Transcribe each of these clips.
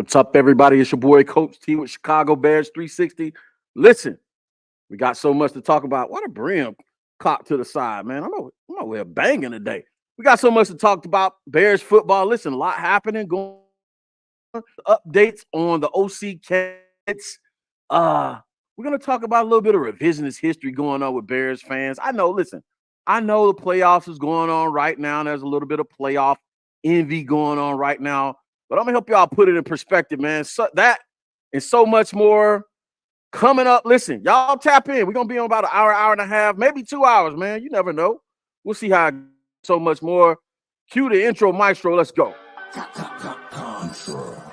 What's up, everybody? It's your boy Coach T with Chicago Bears 360. Listen, we got so much to talk about. What a brim cocked to the side, man. I'm over here banging today. We got so much to talk about. Bears football. Listen, a lot happening. Going updates on the OC Cats. Uh, we're gonna talk about a little bit of revisionist history going on with Bears fans. I know. Listen, I know the playoffs is going on right now. There's a little bit of playoff envy going on right now. But I'm gonna help y'all put it in perspective, man. So that and so much more coming up. Listen, y'all tap in. We're gonna be on about an hour, hour and a half, maybe 2 hours, man. You never know. We'll see how so much more. Cue the intro, maestro. Let's go. Contra.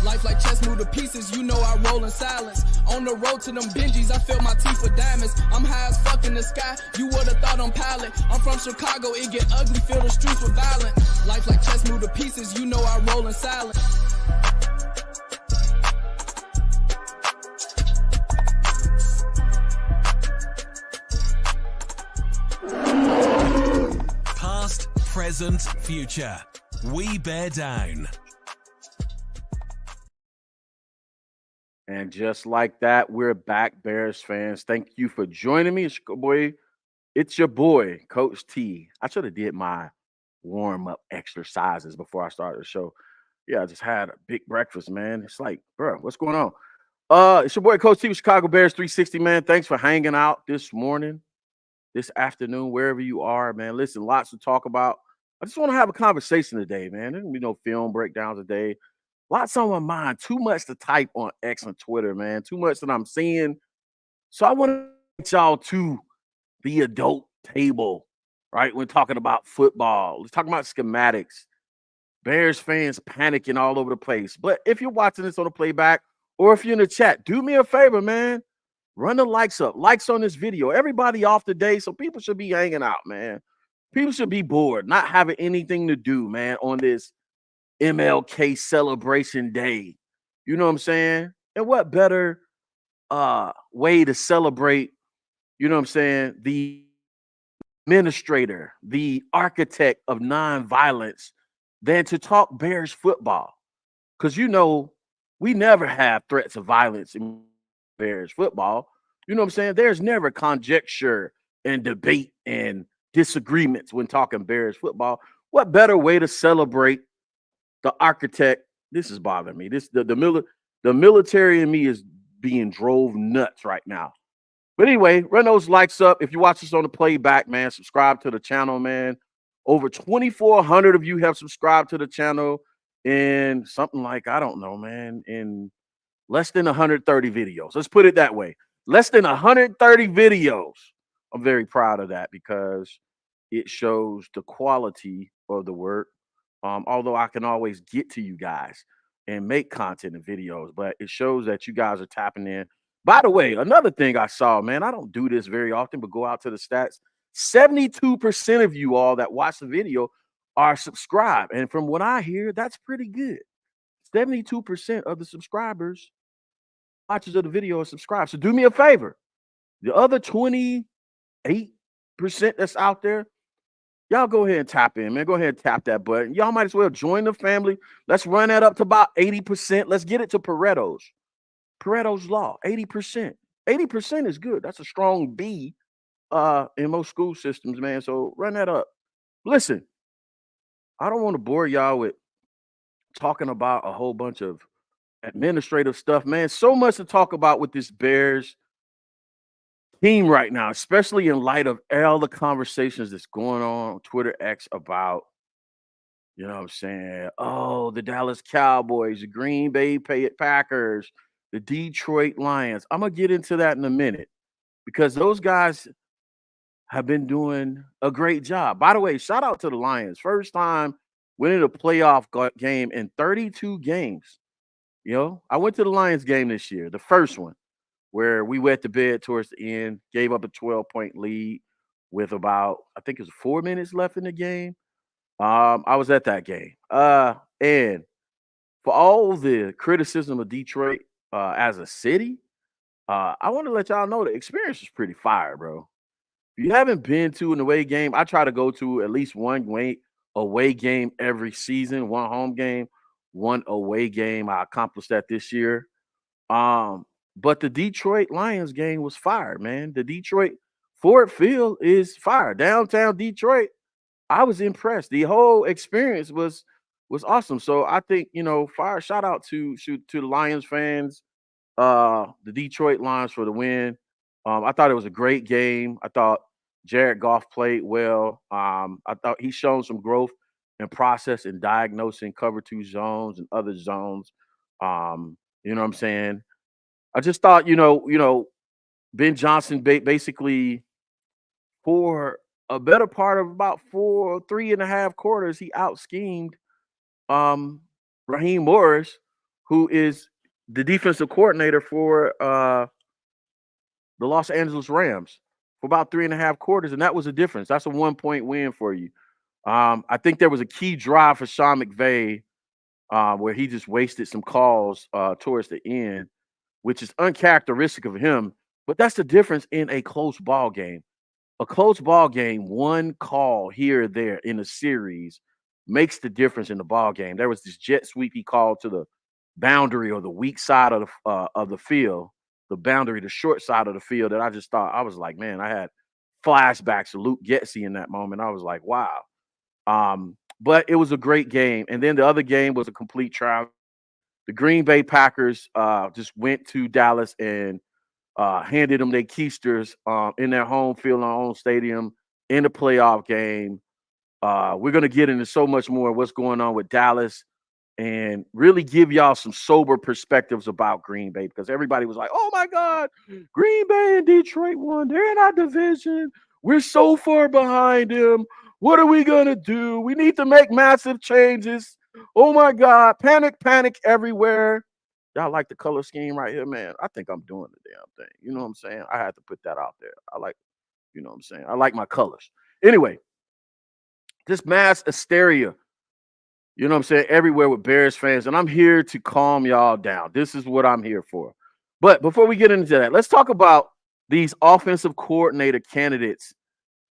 Life like chess, move to pieces, you know I roll in silence. On the road to them Benjis, I fill my teeth with diamonds. I'm high as fuck in the sky, you would've thought I'm pilot. I'm from Chicago, it get ugly, fill the streets with violence. Life like chess, move to pieces, you know I roll in silence. Past, present, future. We bear down. And just like that, we're back, Bears fans. Thank you for joining me. It's your boy, Coach T. I should have did my warm-up exercises before I started the show. Yeah, I just had a big breakfast, man. It's like, bro, what's going on? It's your boy, Coach T with Chicago Bears 360, man. Thanks for hanging out this morning, this afternoon, wherever you are, man. Listen, lots to talk about. I just want to have a conversation today, man. There's gonna be no film breakdowns today. Lots on my mind. Too much to type on X and Twitter, man. Too much that I'm seeing. So I want to get y'all to the adult table, right? We're talking about football. Let's talk about schematics. Bears fans panicking all over the place. But if you're watching this on the playback or if you're in the chat, do me a favor, man. Run the likes up. Likes on this video. Everybody off today, so people should be hanging out, man. People should be bored, not having anything to do, man, on this MLK celebration day. You know what I'm saying? And what better way to celebrate, you know what I'm saying, the administrator, the architect of nonviolence than to talk Bears football. Because you know, we never have threats of violence in Bears football. You know what I'm saying? There's never conjecture and debate and disagreements when talking Bears football. What better way to celebrate the architect? This is bothering me. The military in me is being drove nuts right now. But anyway, run those likes up. If you watch this on the playback, man, subscribe to the channel, man. Over 2,400 of you have subscribed to the channel in something like, I don't know, man, in less than 130 videos. Let's put it that way. Less than 130 videos. I'm very proud of that because it shows the quality of the work. Although I can always get to you guys and make content and videos, but it shows that you guys are tapping in. By the way, another thing I saw, man, I don't do this very often, but go out to the stats. 72% of you all that watch the video are subscribed. And from what I hear, that's pretty good. 72% of the subscribers, watchers of the video, are subscribed. So do me a favor. The other 28% that's out there, y'all go ahead and tap in, man. Go ahead and tap that button. Y'all might as well join the family. Let's run that up to about 80%. Let's get it to Pareto's law, 80%. 80% is good. That's a strong B in most school systems, man. So run that up. Listen, I don't want to bore y'all with talking about a whole bunch of administrative stuff, man. So much to talk about with this Bears team right now, especially in light of all the conversations that's going on Twitter X about, you know what I'm saying? Oh, the Dallas Cowboys, the Green Bay Packers, the Detroit Lions. I'm going to get into that in a minute because those guys have been doing a great job. By the way, shout out to the Lions. First time winning a playoff game in 32 games. You know, I went to the Lions game this year, the first one, where we wet the bed towards the end, gave up a 12-point lead with about, I think it was 4 minutes left in the game. I was at that game. And for all the criticism of Detroit as a city, I want to let y'all know the experience is pretty fire, bro. If you haven't been to an away game, I try to go to at least one away game every season, one home game, one away game. I accomplished that this year. Um, but the Detroit Lions game was fire, man. The Detroit Ford Field is fire. Downtown Detroit, I was impressed. The whole experience was awesome. So I think, fire shout out to the Lions fans, the Detroit Lions for the win. I thought it was a great game. I thought Jared Goff played well. I thought he's shown some growth and process in diagnosing cover two zones and other zones. You know what I'm saying? I just thought, Ben Johnson basically for a better part of about 3.5 quarters, he out schemed Raheem Morris, who is the defensive coordinator for the Los Angeles Rams for about 3.5 quarters, and that was a difference. That's a 1-point win for you. I think there was a key drive for Sean McVay where he just wasted some calls towards the end, which is uncharacteristic of him. But that's the difference in a close ball game. A close ball game, one call here or there in a series makes the difference in the ball game. There was this jet sweep he called to the boundary or the weak side of the field, the boundary, the short side of the field, that I just thought, I was like, man, I had flashbacks to Luke Getsy in that moment. I was like, wow. But it was a great game. And then the other game was a complete trial. The Green Bay Packers just went to Dallas and handed them their keisters in their home field, in our own stadium, in the playoff game. We're going to get into so much more of what's going on with Dallas and really give y'all some sober perspectives about Green Bay, because everybody was like, oh my God, Green Bay and Detroit won. They're in our division. We're so far behind them. What are we going to do? We need to make massive changes. Oh my God, panic everywhere. Y'all like the color scheme right here, man? I think I'm doing the damn thing. You know what I'm saying? I had to put that out there. I like, you know what I'm saying? I like my colors. Anyway, this mass hysteria, you know what I'm saying, everywhere with Bears fans, and I'm here to calm y'all down. This is what I'm here for. But before we get into that, let's talk about these offensive coordinator candidates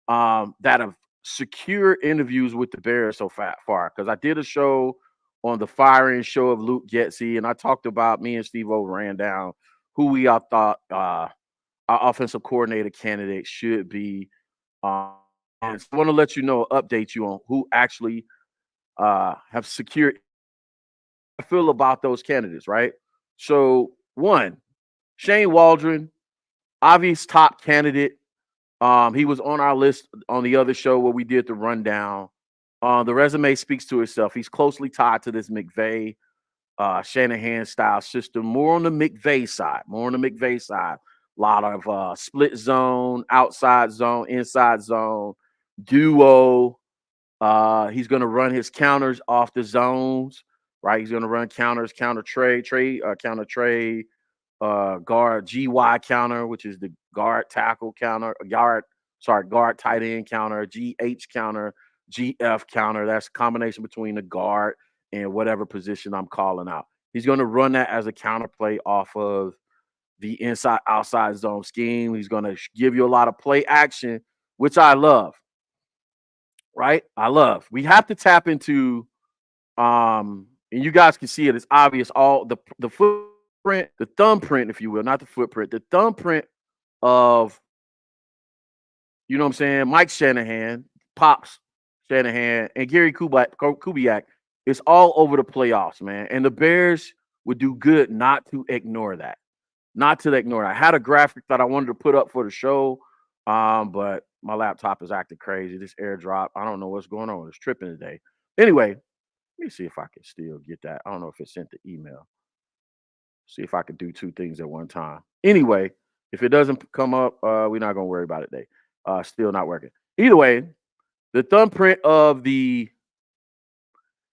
that have secured interviews with the Bears so far. Because I did a show on the firing show of Luke Getsy, and I talked about, me and Steve-O ran down who we all thought our offensive coordinator candidate should be. And so I want to let you know, update you on who actually have secured. I feel about those candidates, right? So, one, Shane Waldron, obvious top candidate. He was on our list on the other show where we did the rundown. The resume speaks to itself. He's closely tied to this McVay, Shanahan style system, more on the McVay side. A lot of split zone, outside zone, inside zone, duo. He's going to run his counters off the zones, right? He's going to run counters, counter trade, guard GY counter, which is the guard tackle counter, guard tight end counter, GH counter, GF counter. That's a combination between the guard and whatever position I'm calling out. He's going to run that as a counterplay off of the inside outside zone scheme. He's going to give you a lot of play action, which I love. Right? I love. We have to tap into and you guys can see it. It's obvious. All the footprint, the thumbprint, if you will, not the footprint, the thumbprint of, you know what I'm saying, Mike Shanahan, Pops Shanahan, and Gary Kubiak is all over the playoffs, man. And the Bears would do good not to ignore that. I had a graphic that I wanted to put up for the show, but my laptop is acting crazy. This AirDrop, I don't know what's going on. It's tripping today. Anyway, let me see if I can still get that. I don't know if it sent the email. See if I could do two things at one time. Anyway, if it doesn't come up, we're not going to worry about it today. Still not working. Either way, the thumbprint of the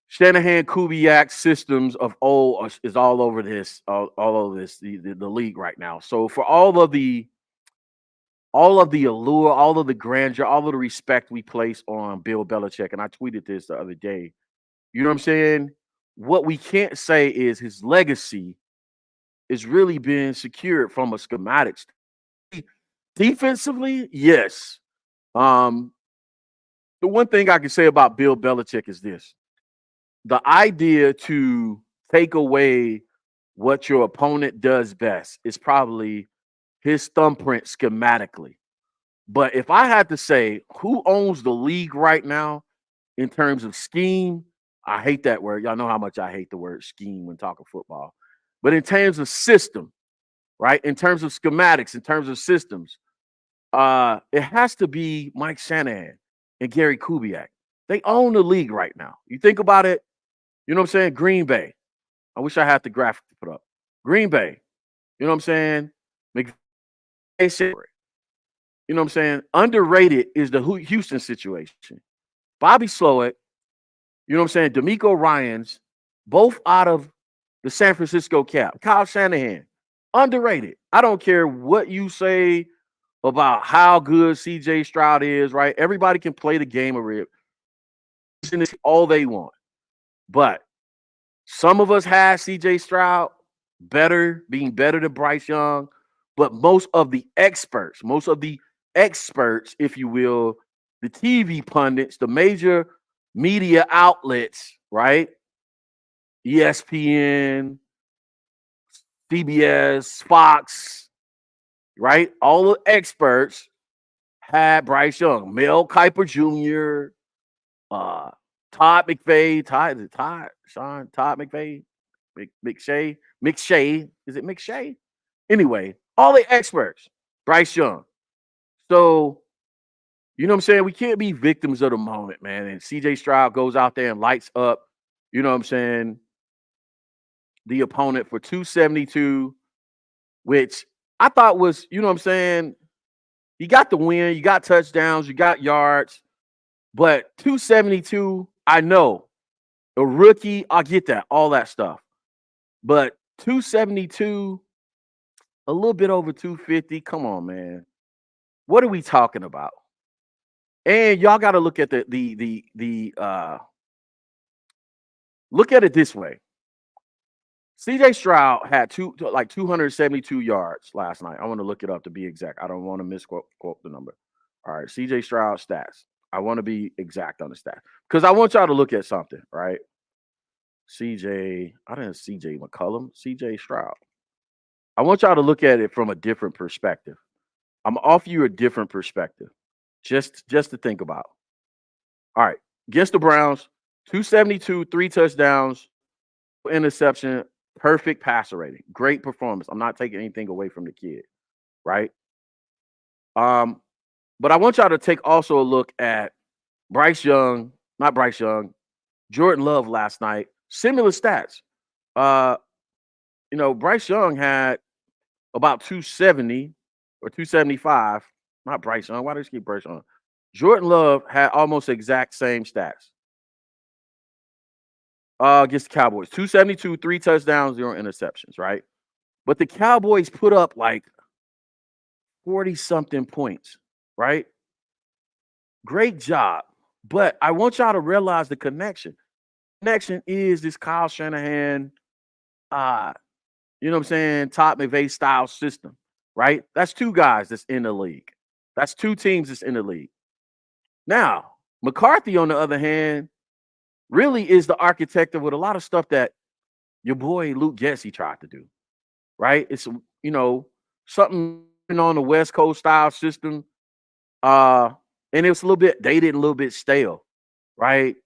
Shanahan Kubiak systems of old is all over this, the league right now. So for all of the allure, all of the grandeur, all of the respect we place on Bill Belichick, and I tweeted this the other day, you know what I'm saying? What we can't say is his legacy is really being secured from a schematics. Defensively, yes. Um, the one thing I can say about Bill Belichick is this: the idea to take away what your opponent does best is probably his thumbprint schematically. But if I had to say who owns the league right now in terms of scheme, I hate that word. Y'all know how much I hate the word scheme when talking football. But in terms of system, right? In terms of schematics, in terms of systems, it has to be Mike Shanahan and Gary Kubiak. They own the league right now. You think about it, you know what I'm saying? Green Bay. I wish I had the graphic to put up. Green Bay. You know what I'm saying? McVay. You know what I'm saying? Underrated is the Houston situation. Bobby Slowick, you know what I'm saying? D'Amico Ryans, both out of the San Francisco Cap. Kyle Shanahan, underrated. I don't care what you say about how good CJ Stroud is, right? Everybody can play the game of rib. All they want. But some of us had CJ Stroud being better than Bryce Young. But most of the experts, if you will, the TV pundits, the major media outlets, right? ESPN, CBS, Fox, right? All the experts had Bryce Young, Mel Kiper Jr., Todd McVay, Todd McVay, McShay. Is it McShay? Anyway, all the experts, Bryce Young. So, you know what I'm saying? We can't be victims of the moment, man. And CJ Stroud goes out there and lights up, you know what I'm saying, the opponent for 272, which I thought was, you know what I'm saying, you got the win, you got touchdowns, you got yards, but 272, I know, a rookie, I get that, all that stuff. But 272, a little bit over 250, come on, man. What are we talking about? And y'all got to look at look at it this way. CJ Stroud had 272 yards last night. I want to look it up to be exact. I don't want to misquote the number. All right, CJ Stroud stats. I want to be exact on the stat because I want y'all to look at something, right? CJ McCollum, CJ Stroud. I want y'all to look at it from a different perspective. I'm gonna offer you a different perspective, just to think about. All right, against the Browns, 272, 3 touchdowns, interception, perfect passer rating, great performance. I'm not taking anything away from the kid, right? But I want y'all to take also a look at Jordan Love last night. Similar stats. Bryce Young had about 270 or 275. Not Bryce Young. Why do you keep Bryce Young? Jordan Love had almost exact same stats. Against the Cowboys. 272, 3 touchdowns, 0 interceptions, right? But the Cowboys put up like 40-something points, right? Great job. But I want y'all to realize the connection. Connection is this Kyle Shanahan, you know what I'm saying, Todd McVay style system, right? That's 2 guys that's in the league. That's 2 teams that's in the league. Now, McCarthy, on the other hand, really is the architect of a lot of stuff that your boy Luke Getsy tried to do, right? It's, something on the West Coast style system. And it was a little bit dated and a little bit stale, right?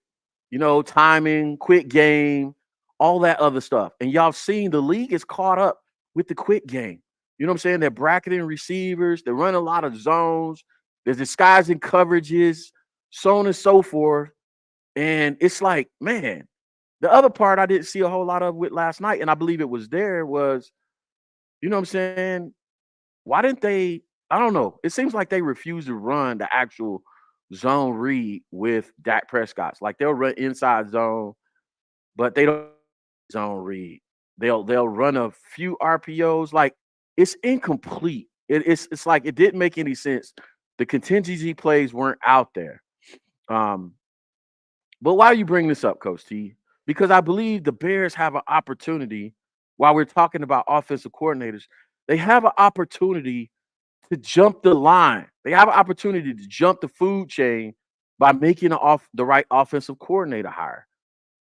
Timing, quick game, all that other stuff. And y'all seen the league is caught up with the quick game. You know what I'm saying? They're bracketing receivers. They run a lot of zones. There's disguising coverages, so on and so forth. And it's like, man, the other part I didn't see a whole lot of with last night, and I believe it was there, was, you know what I'm saying? Why didn't they? I don't know. It seems like they refuse to run the actual zone read with Dak Prescott. Like they'll run inside zone, but they don't zone read. They'll run a few RPOs. Like it's incomplete. It's like it didn't make any sense. The contingency plays weren't out there. But why are you bringing this up, Coach T? Because I believe the Bears have an opportunity while we're talking about offensive coordinators, they have an opportunity to jump the line. They have an opportunity to jump the food chain by making the right offensive coordinator hire.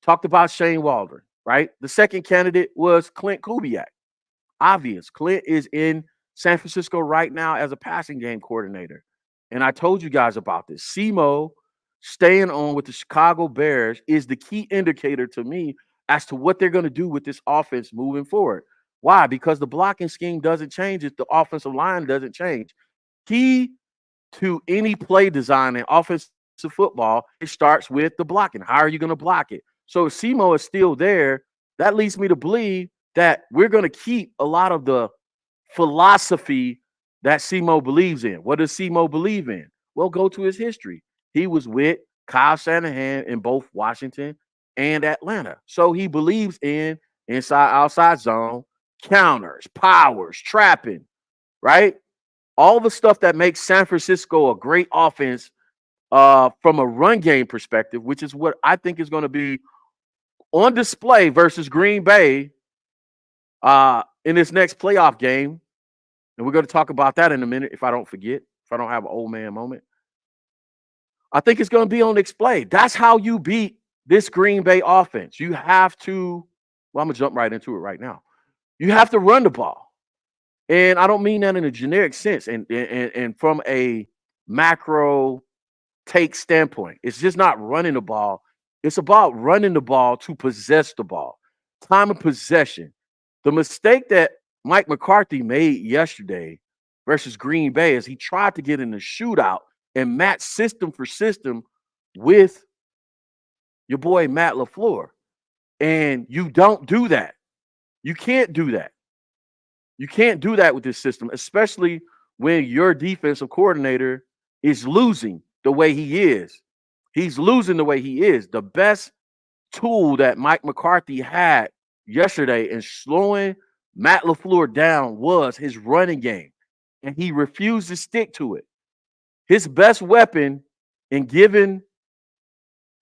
Talked about Shane Waldron, right? The second candidate was Clint Kubiak. Obvious. Clint is in San Francisco right now as a passing game coordinator. And I told you guys about this. SEMO staying on with the Chicago Bears is the key indicator to me as to what they're going to do with this offense moving forward. Why? Because the blocking scheme doesn't change if the offensive line doesn't change. Key to any play design in offensive football, it starts with the blocking. How are you going to block it? So if SEMO is still there, that leads me to believe that we're going to keep a lot of the philosophy that SEMO believes in. What does SEMO believe in? Well, go to his history. He was with Kyle Shanahan in both Washington and Atlanta. So he believes in inside-outside zone, counters, powers, trapping, right? All the stuff that makes San Francisco a great offense from a run game perspective, which is what I think is going to be on display versus Green Bay in this next playoff game. And we're going to talk about that in a minute if I don't forget, if I don't have an old man moment. I think it's going to be on display. That's how you beat this Green Bay offense. You have to, well, I'm going to jump right into it right now. You have to run the ball. And I don't mean that in a generic sense and from a macro take standpoint. It's just not running the ball. It's about running the ball to possess the ball. Time of possession. The mistake that Mike McCarthy made yesterday versus Green Bay is he tried to get in a shootout and match system for system with your boy Matt LaFleur. And you don't do that. You can't do that. You can't do that with this system, especially when your defensive coordinator is losing the way he is. He's losing the way he is. The best tool that Mike McCarthy had yesterday in slowing Matt LaFleur down was his running game, and he refused to stick to it. His best weapon in giving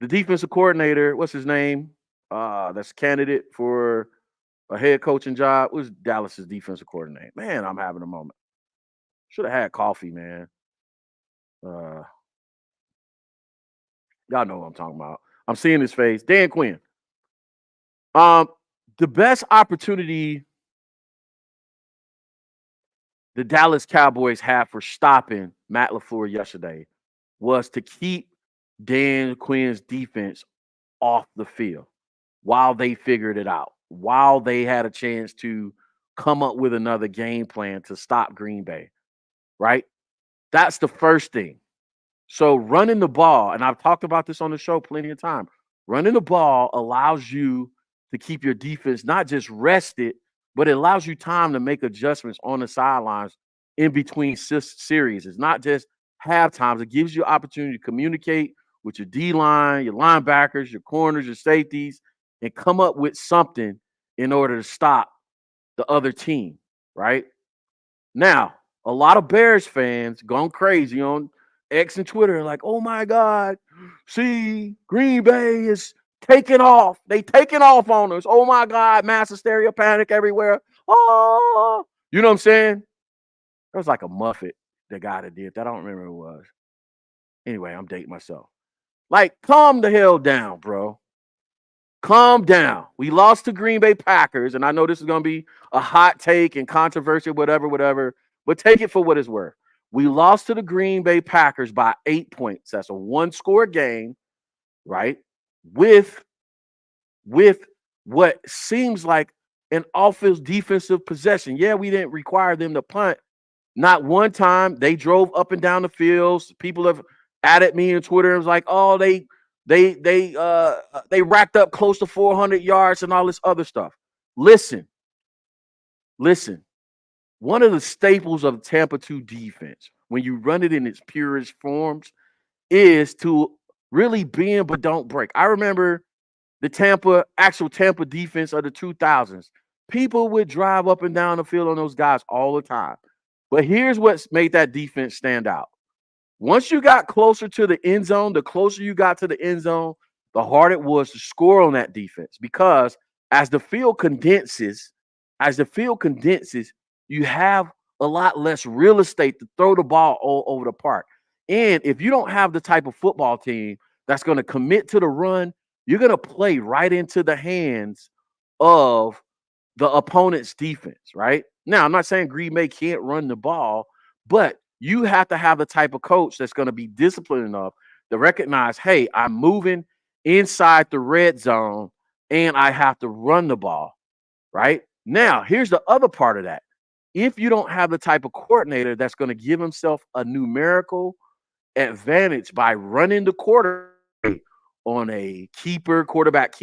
the defensive coordinator, what's his name, that's candidate for a head coaching job, was Dallas's defensive coordinator. Man, I'm having a moment. Should have had coffee, man. Y'all know what I'm talking about. I'm seeing his face. Dan Quinn. The best opportunity the Dallas Cowboys had for stopping Matt LaFleur yesterday was to keep Dan Quinn's defense off the field while they figured it out, while they had a chance to come up with another game plan to stop Green Bay, right? That's the first thing. So running the ball, and I've talked about this on the show plenty of time, running the ball allows you to keep your defense not just rested, but it allows you time to make adjustments on the sidelines in between series. It's not just half times. It gives you opportunity to communicate with your D-line, your linebackers, your corners, your safeties, and come up with something in order to stop the other team, right? Now, a lot of Bears fans gone crazy on X and Twitter, like, oh my God, see, Green Bay is taking off. They taking off on us. Oh my God, mass hysteria, panic everywhere. Oh, you know what I'm saying? There was like a Muffet, the guy that did that. I don't remember who it was. Anyway, I'm dating myself. Like, calm the hell down, bro. Calm down. We lost to Green Bay Packers, and I know this is going to be a hot take and controversial, whatever, but take it for what it's worth. We lost to the Green Bay Packers by 8 points. That's a one-score game, right? With what seems like an offensive defensive possession. Yeah, we didn't require them to punt. Not one time. They drove up and down the fields. People have added me on Twitter and was like, oh, they racked up close to 400 yards and all this other stuff. Listen. One of the staples of Tampa 2 defense, when you run it in its purest forms, is to really bend but don't break. I remember the actual Tampa defense of the 2000s. People would drive up and down the field on those guys all the time. But here's what's made that defense stand out. Once you got closer to the end zone, the closer you got to the end zone, the harder it was to score on that defense. Because as the field condenses, as the field condenses, you have a lot less real estate to throw the ball all over the park. And if you don't have the type of football team that's going to commit to the run, you're going to play right into the hands of the opponent's defense, right? Now, I'm not saying Green Bay can't run the ball, but you have to have the type of coach that's going to be disciplined enough to recognize, hey, I'm moving inside the red zone and I have to run the ball, right? Now, here's the other part of that. If you don't have the type of coordinator that's going to give himself a numerical advantage by running the quarter on a keeper, quarterback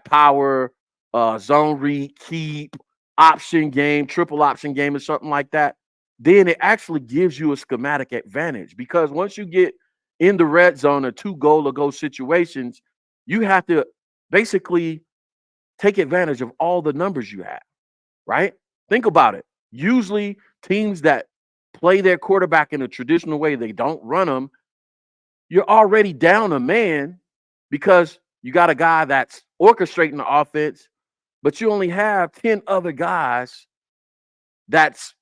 power, zone read, keep, option game, triple option game, or something like that, then it actually gives you a schematic advantage. Because once you get in the red zone or 2 goal-to-go situations, you have to basically take advantage of all the numbers you have, right? Think about it. Usually teams that play their quarterback in a traditional way, they don't run them, you're already down a man because you got a guy that's orchestrating the offense, but you only have 10 other guys that's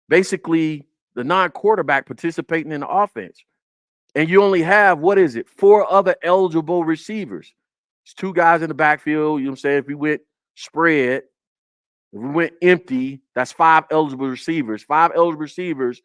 basically the non-quarterback participating in the offense. And you only have, 4 other eligible receivers. It's 2 guys in the backfield. You know what I'm saying? If we went spread, if we went empty, that's 5 eligible receivers. 5 eligible receivers.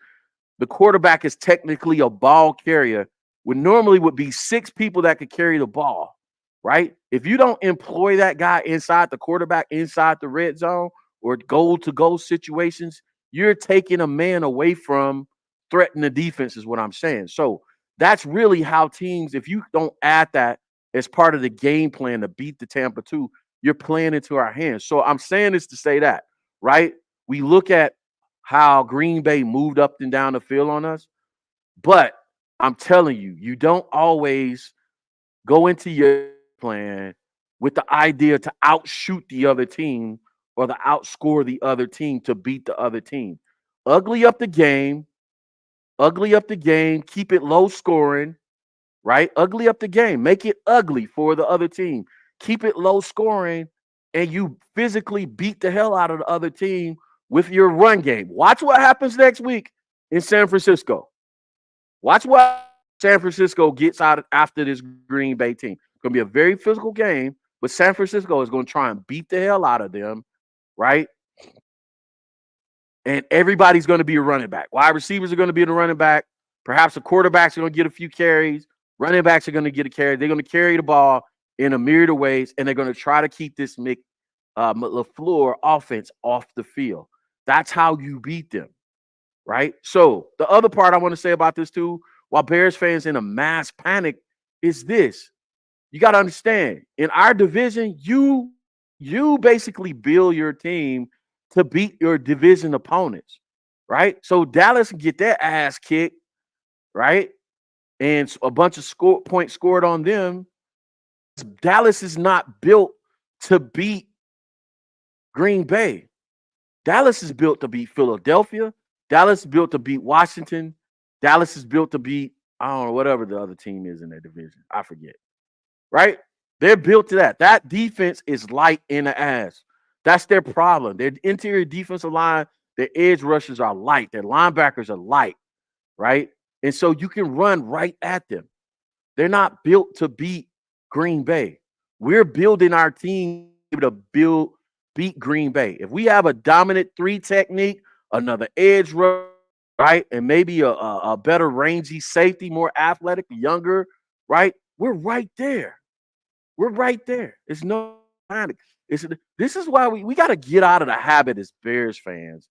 The quarterback is technically a ball carrier, when normally would be 6 people that could carry the ball, right? If you don't employ that guy inside the quarterback, inside the red zone or goal-to-goal situations, you're taking a man away from threatening the defense is what I'm saying. So that's really how teams, if you don't add that as part of the game plan to beat the Tampa 2, you're playing into our hands. So I'm saying this to say that, right? We look at how Green Bay moved up and down the field on us, but I'm telling you, you don't always go into your plan with the idea to outshoot the other team or to outscore the other team to beat the other team. Ugly up the game, keep it low scoring, right? Ugly up the game, make it ugly for the other team. Keep it low scoring, and you physically beat the hell out of the other team with your run game. Watch what happens next week in San Francisco. Watch what San Francisco gets out after this Green Bay team. It's going to be a very physical game, but San Francisco is going to try and beat the hell out of them, right? And everybody's going to be a running back. Wide receivers are going to be the running back. Perhaps the quarterbacks are going to get a few carries. Running backs are going to get a carry. They're going to carry the ball in a myriad of ways, and they're going to try to keep this LaFleur offense off the field. That's how you beat them, right? So the other part I want to say about this too, while Bears fans in a mass panic, is this. You got to understand, in our division, you basically build your team to beat your division opponents, right? So Dallas can get their ass kicked, right? And a bunch of points scored on them. Dallas is not built to beat Green Bay. Dallas is built to beat Philadelphia. Dallas is built to beat Washington. Dallas is built to beat, I don't know, whatever the other team is in their division. I forget, right? They're built to that. That defense is light in the ass. That's their problem. Their interior defensive line, their edge rushers are light. Their linebackers are light, right? And so you can run right at them. They're not built to beat Green Bay. We're building our team to beat Green Bay. If we have a dominant 3 technique, another edge rush, right, and maybe a better rangy safety, more athletic, younger, right, we're right there. We're right there. It's no panic. This is why we got to get out of the habit as Bears fans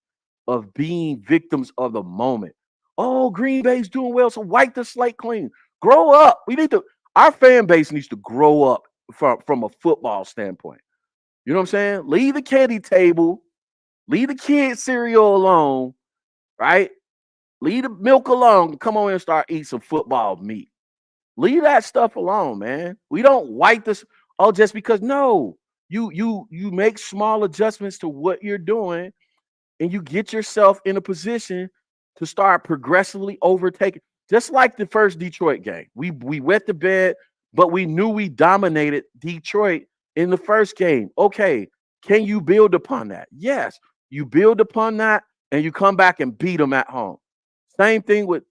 of being victims of the moment. Oh, Green Bay's doing well, so wipe the slate clean. Grow up. Our fan base needs to grow up from a football standpoint. You know what I'm saying? Leave the candy table, leave the kids' cereal alone, right? Leave the milk alone. Come on and start eating some football meat. Leave that stuff alone, man. We don't wipe this just because you make small adjustments to what you're doing, and you get yourself in a position to start progressively overtaking. Just like the first Detroit game. We wet the bed, but we knew we dominated Detroit in the first game. Okay, Can you build upon that? Yes, you build upon that and you come back and beat them at home. Same thing with,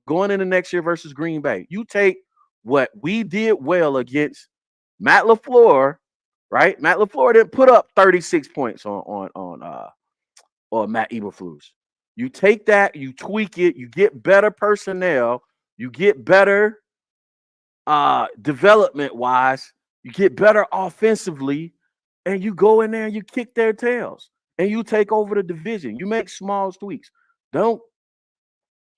going into next year versus Green Bay. You take what we did well against Matt LaFleur, right? Matt LaFleur didn't put up 36 points on Matt Eberflus. You take that, you tweak it, you get better personnel, you get better development wise, you get better offensively, and you go in there and you kick their tails and you take over the division. You make small tweaks. Don't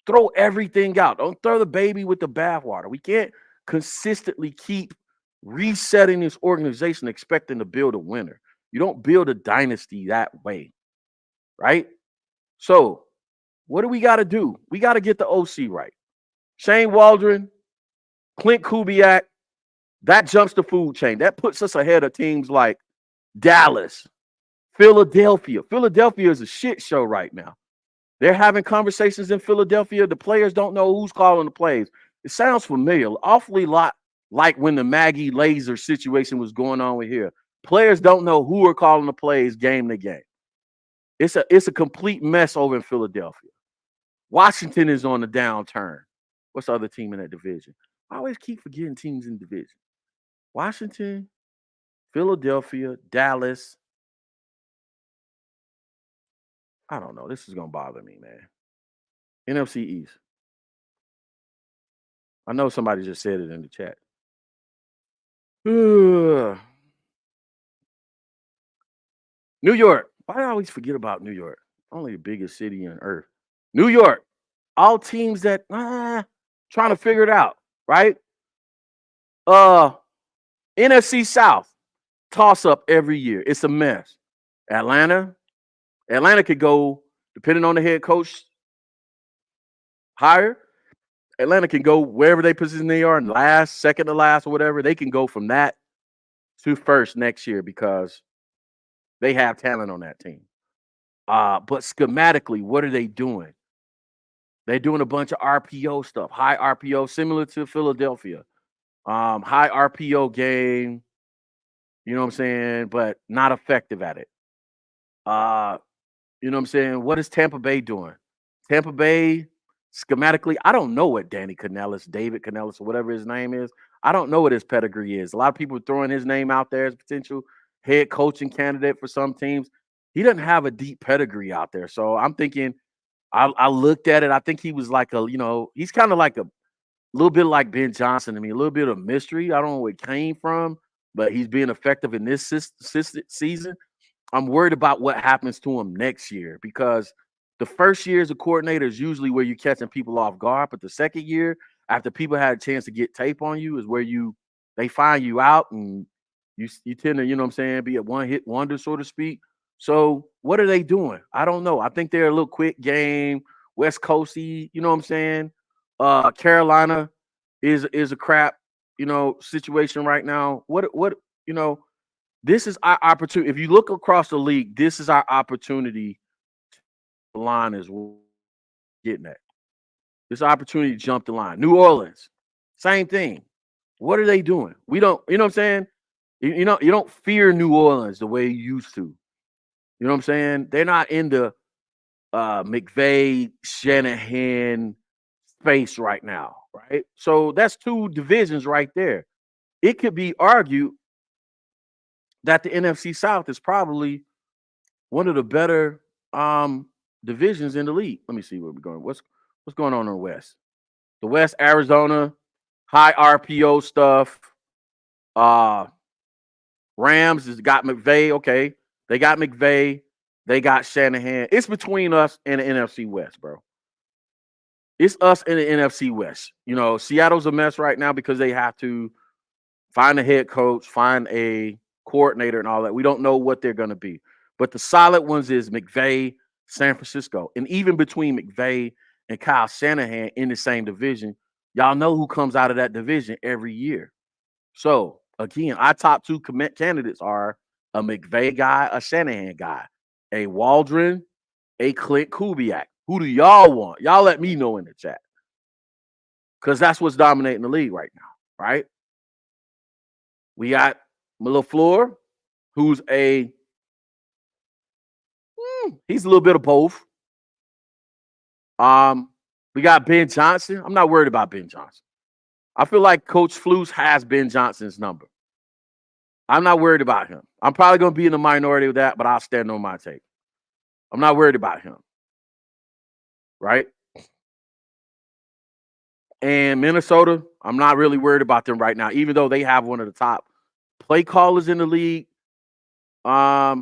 throw everything out. Don't throw the baby with the bathwater. We can't consistently keep resetting this organization expecting to build a winner. You don't build a dynasty that way, right? So what do we got to do? We got to get the OC right. Shane Waldron, Clint Kubiak, that jumps the food chain. That puts us ahead of teams like Dallas, Philadelphia. Philadelphia is a shit show right now. They're having conversations in Philadelphia. The players don't know who's calling the plays. It sounds familiar, awfully lot like when the Maggie Laser situation was going on with here. Players don't know who are calling the plays game to game. It's a complete mess over in Philadelphia. Washington is on the downturn. What's the other team in that division? I always keep forgetting teams in the division. Washington, Philadelphia, Dallas. I don't know. This is going to bother me, man. NFC East. I know somebody just said it in the chat. New York. Why do I always forget about New York? Only the biggest city on earth. New York. All teams that trying to figure it out, right? NFC South. Toss up every year. It's a mess. Atlanta could go, depending on the head coach, higher. Atlanta can go wherever they position they are, last, second to last, or whatever. They can go from that to first next year because they have talent on that team. But schematically, what are they doing? They're doing a bunch of RPO stuff, high RPO, similar to Philadelphia. High RPO game, you know what I'm saying, but not effective at it. You know what I'm saying? What is Tampa Bay doing? Tampa Bay, schematically, I don't know what David Canellis, or whatever his name is. I don't know what his pedigree is. A lot of people are throwing his name out there as potential head coaching candidate for some teams. He doesn't have a deep pedigree out there. So I'm thinking, I looked at it. I think he was like he's kind of like a little bit like Ben Johnson to me, a little bit of mystery. I don't know where it came from, but he's being effective in this season. I'm worried about what happens to him next year because the first year as a coordinator is usually where you're catching people off guard, but the second year, after people had a chance to get tape on you, is where they find you out and you tend to, you know what I'm saying, be a one-hit wonder, so to speak. So what are they doing? I don't know. I think they're a little quick game, West Coasty, you know what I'm saying? Carolina is a crap, situation right now. What this is our opportunity. If you look across the league, this is our opportunity. The line is getting at. This opportunity to jump the line. New Orleans, same thing. What are they doing? We don't, you know what I'm saying? You don't fear New Orleans the way you used to. You know what I'm saying? They're not in the McVay, Shanahan space right now, right? So that's two divisions right there. It could be argued that the NFC South is probably one of the better divisions in the league. Let me see where we're going. What's going on in the West? The West, Arizona, high RPO stuff. Rams has got McVay. Okay. They got McVay. They got Shanahan. It's between us and the NFC West, bro. It's us and the NFC West. Seattle's a mess right now because they have to find a head coach, find a coordinator and all that. We don't know what they're going to be. But the solid ones is McVay, San Francisco. And even between McVay and Kyle Shanahan in the same division, y'all know who comes out of that division every year. So, again, our top two candidates are a McVay guy, a Shanahan guy, a Waldron, a Clint Kubiak. Who do y'all want? Y'all let me know in the chat. Because that's what's dominating the league right now, right? We got LaFleur, who's a He's a little bit of both. We got Ben Johnson. I'm not worried about Ben Johnson. I feel like Coach Flus has Ben Johnson's number. I'm not worried about him. I'm probably going to be in the minority of that, but I'll stand on my take. I'm not worried about him. Right? And Minnesota, I'm not really worried about them right now, even though they have one of the top play callers in the league. Yeah,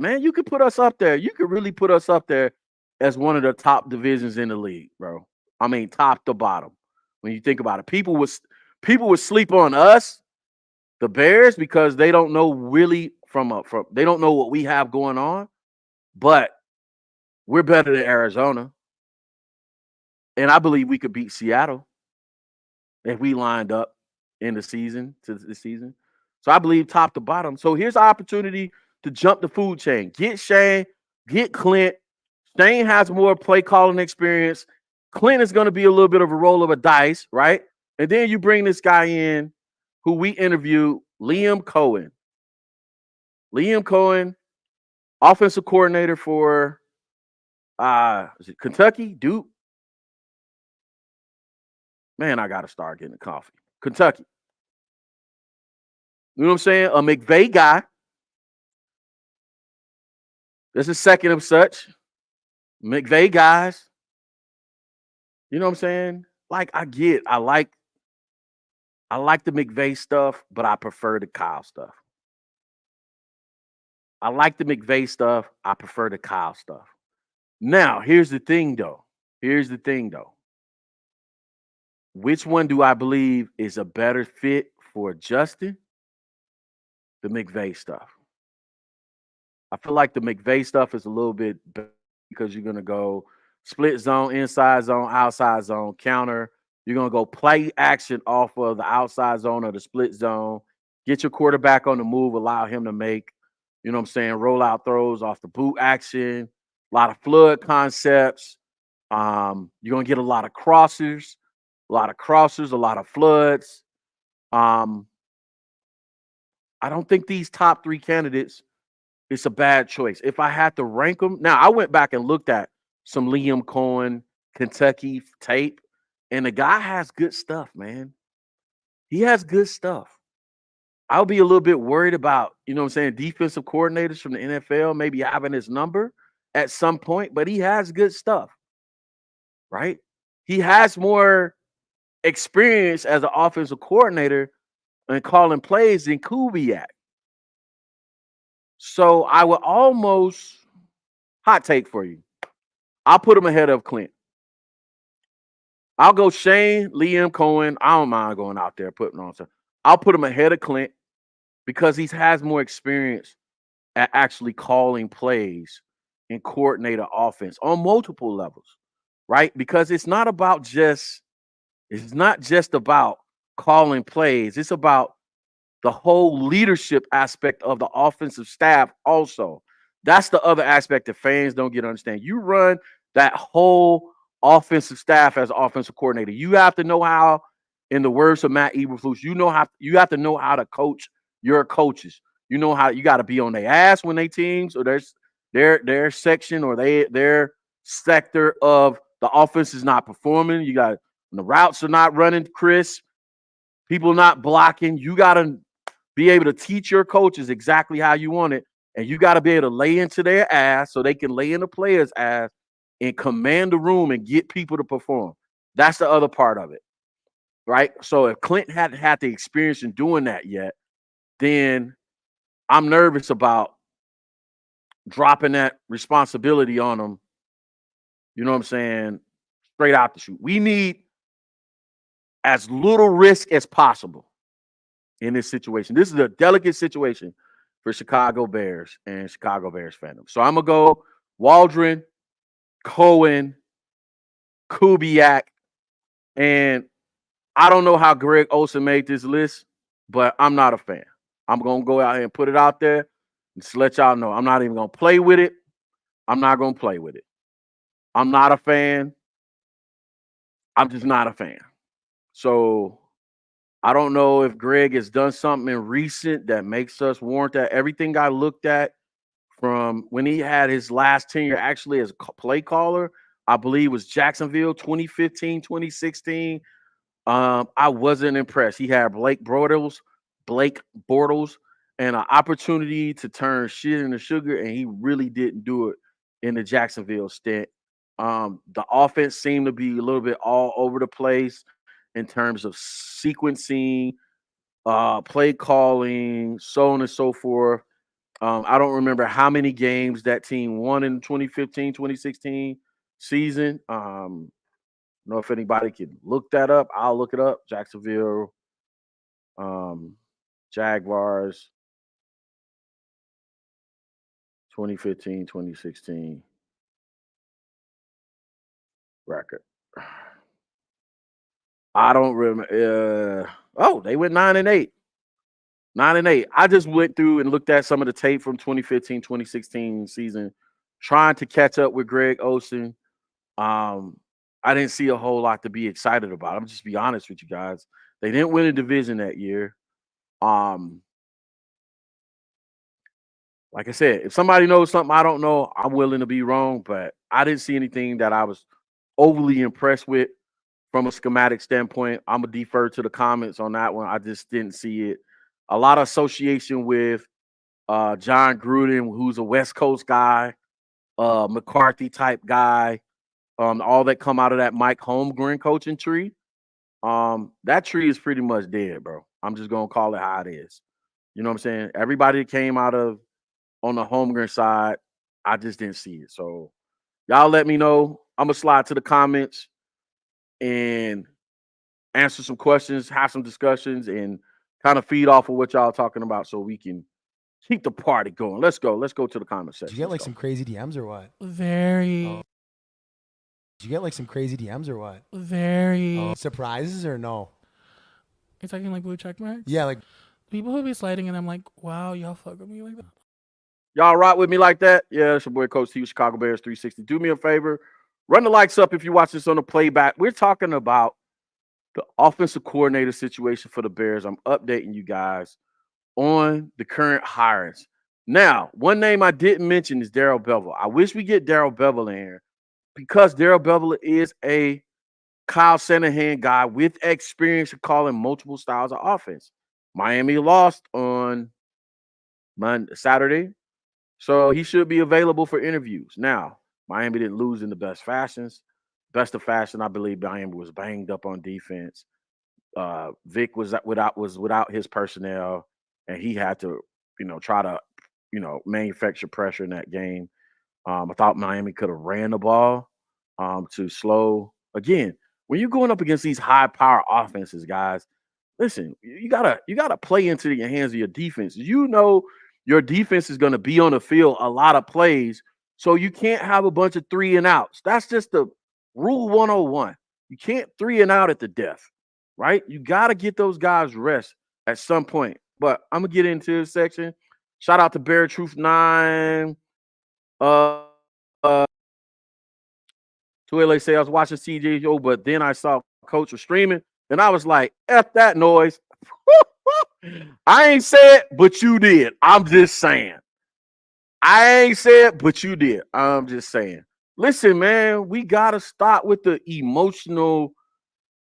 man. You could put us up there. You could really put us up there as one of the top divisions in the league, bro. I mean, top to bottom. When you think about it, people would sleep on us, the Bears, because they don't know really from they don't know what we have going on. But we're better than Arizona, and I believe we could beat Seattle if we lined up in the season to the season. So I believe top to bottom. So here's our opportunity to jump the food chain. Get Shane, get Clint. Shane has more play calling experience. Clint is going to be a little bit of a roll of a dice, right? And then you bring this guy in who we interviewed, Liam Cohen. Liam Cohen, offensive coordinator for is it Kentucky? Duke? Man, I got to start getting coffee. Kentucky. You know what I'm saying? A McVay guy. There's a second of such. McVay guys. You know what I'm saying? Like, I like the McVay stuff, but I prefer the Kyle stuff. I like the McVay stuff. I prefer the Kyle stuff. Now, here's the thing, though. Which one do I believe is a better fit for Justin? The McVay stuff. I feel like the McVay stuff is a little bit better because you're going to go split zone, inside zone, outside zone, counter. You're going to go play action off of the outside zone or the split zone. Get your quarterback on the move, allow him to make, you know what I'm saying, rollout throws off the boot action. A lot of flood concepts. You're going to get a lot of crossers, a lot of floods. I don't think these top three candidates, it's a bad choice. If I had to rank them, now I went back and looked at some Liam Cohen, Kentucky tape, and the guy has good stuff, man. He has good stuff. I'll be a little bit worried about, you know what I'm saying, defensive coordinators from the NFL maybe having his number at some point, but he has good stuff, right? He has more experience as an offensive coordinator and calling plays than Kubiak. So I would almost, hot take for you, I'll put him ahead of Clint. I'll go Shane, Liam Cohen. I don't mind going out there putting on stuff. I'll put him ahead of Clint because he has more experience at actually calling plays and coordinating offense on multiple levels, right? Because it's not just about calling plays. It's about the whole leadership aspect of the offensive staff also. That's the other aspect that fans don't get to understand. You run that whole offensive staff as offensive coordinator. You have to know how, in the words of Matt Eberflus, you have to know how to coach your coaches. You know how you got to be on their ass when they teams or their section or their sector of the offense is not performing. You got the routes are not running crisp. People not blocking. You got to be able to teach your coaches exactly how you want it. And you got to be able to lay into their ass so they can lay in the player's ass and command the room and get people to perform. That's the other part of it, right? So if Clint hadn't had the experience in doing that yet, then I'm nervous about dropping that responsibility on him. You know what I'm saying? Straight out the chute. We need as little risk as possible in this situation. This is a delicate situation for Chicago Bears and Chicago Bears fandom. So I'm going to go Waldron, Cohen, Kubiak, and I don't know how Greg Olsen made this list, but I'm not a fan. I'm going to go out here and put it out there and just let y'all know I'm not even going to play with it. I'm not going to play with it. I'm not a fan. I'm just not a fan. So I don't know if Greg has done something in recent that makes us warrant that. Everything I looked at from when he had his last tenure actually as a play caller, I believe was Jacksonville 2015, 2016. I wasn't impressed. He had Blake Bortles, and an opportunity to turn shit into sugar, and he really didn't do it in the Jacksonville stint. The offense seemed to be a little bit all over the place in terms of sequencing, play calling, so on and so forth. I don't remember how many games that team won in 2015, 2016 season. Know if anybody could look that up. I'll look it up. Jacksonville Jaguars 2015, 2016 record. I don't remember. They went 9-8. 9-8. I just went through and looked at some of the tape from 2015, 2016 season, trying to catch up with Greg Olsen. I didn't see a whole lot to be excited about. I'm just be honest with you guys. They didn't win a division that year. Like I said, if somebody knows something I don't know, I'm willing to be wrong, but I didn't see anything that I was overly impressed with from a schematic standpoint. I'm going to defer to the comments on that one. I just didn't see it. A lot of association with John Gruden, who's a West Coast guy, McCarthy type guy, all that come out of that Mike Holmgren coaching tree. That tree is pretty much dead, bro. I'm just going to call it how it is. You know what I'm saying? Everybody that came out of on the Holmgren side, I just didn't see it. So y'all let me know. I'm going to slide to the comments and answer some questions, have some discussions, and kind of feed off of what y'all talking about so we can keep the party going. Let's go. Let's go to the comment section. Did you get like some crazy DMs or what? Very. Did you get like some crazy DMs or what? Very. Surprises or no? It's talking like blue check marks? Yeah, like people who be sliding and I'm like, wow, y'all fuck with me like that. Y'all rock with me like that? Yeah, it's your boy Coach T, Chicago Bears 360. Do me a favor. Run the likes up if you watch this on the playback. We're talking about the offensive coordinator situation for the Bears. I'm updating you guys on the current hirings. Now, one name I didn't mention is Darrell Bevell. I wish we get Darrell Bevell in here because Darrell Bevell is a Kyle Shanahan guy with experience of calling multiple styles of offense. Miami lost on Saturday, so he should be available for interviews. Now, Miami didn't lose in the best of fashion. I believe Miami was banged up on defense. Vic was without his personnel, and he had to, try to, manufacture pressure in that game. I thought Miami could have ran the ball to slow. Again, when you're going up against these high power offenses, guys, listen, you gotta play into the hands of your defense. Your defense is going to be on the field a lot of plays, so you can't have a bunch of 3 and outs. That's just the rule 101. You can't 3 and out at the death, right? You got to get those guys rest at some point. But I'm gonna get into this section. Shout out to Bear Truth 9. Tuele say I was watching CJ, but then I saw Coach was streaming, and I was like, F that noise. I ain't said, but you did. I'm just saying. I ain't said, but you did. I'm just saying. Listen, man, we gotta stop with the emotional.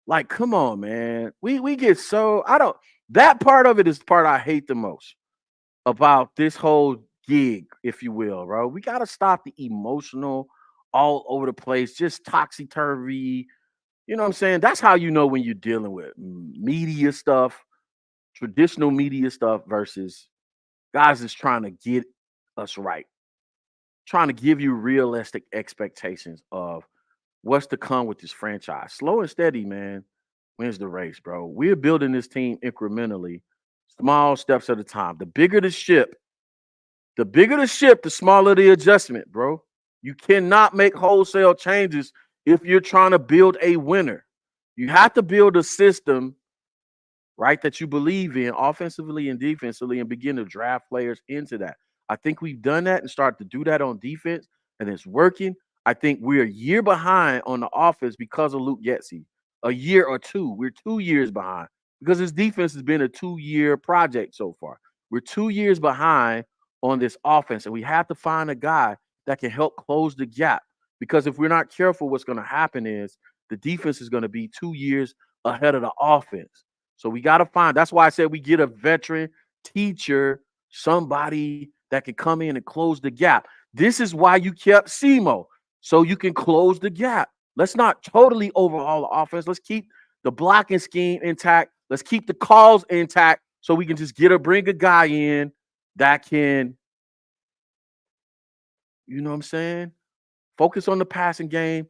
Like, come on, man. We get so that part of it is the part I hate the most about this whole gig, if you will, bro. We gotta stop the emotional, all over the place, just topsy-turvy. You know what I'm saying? That's how you know when you're dealing with media stuff, traditional media stuff versus guys that's trying to get us right, trying to give you realistic expectations of what's to come with this franchise. Slow and steady, man, wins the race, bro. We're building this team incrementally, small steps at a time. The bigger the ship, the smaller the adjustment, bro. You cannot make wholesale changes if you're trying to build a winner. You have to build a system, right, that you believe in offensively and defensively and begin to draft players into that. I think we've done that and started to do that on defense, and it's working. I think we're a year behind on the offense because of Luke Getsy. A year or two. We're 2 years behind because his defense has been a 2-year project so far. We're 2 years behind on this offense, and we have to find a guy that can help close the gap. Because if we're not careful, what's going to happen is the defense is going to be 2 years ahead of the offense. So we got to find. That's why I said we get a veteran teacher, somebody that can come in and close the gap. This is why you kept Semo, so you can close the gap. Let's not totally overhaul the offense. Let's keep the blocking scheme intact. Let's keep the calls intact so we can just bring a guy in that can, you know what I'm saying, focus on the passing game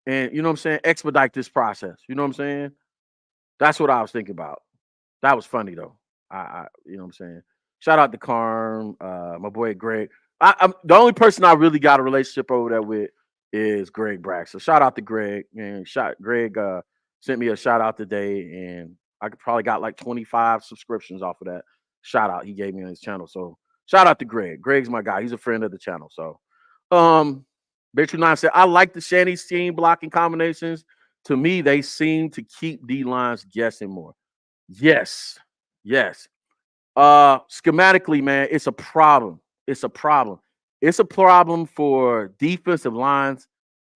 and, you know what I'm saying, expedite this process. You know what I'm saying? That's what I was thinking about. That was funny, though. You know what I'm saying? Shout out to Carm, my boy Greg. I'm the only person I really got a relationship over there with is Greg Brack. So shout out to Greg. And Greg sent me a shout out today, and I probably got like 25 subscriptions off of that shout out he gave me on his channel. So shout out to Greg. Greg's my guy. He's a friend of the channel. So Betru9 said, I like the Shanny scheme blocking combinations. To me, they seem to keep D lines guessing more. Yes. Schematically, man, it's a problem. It's a problem. It's a problem for defensive lines.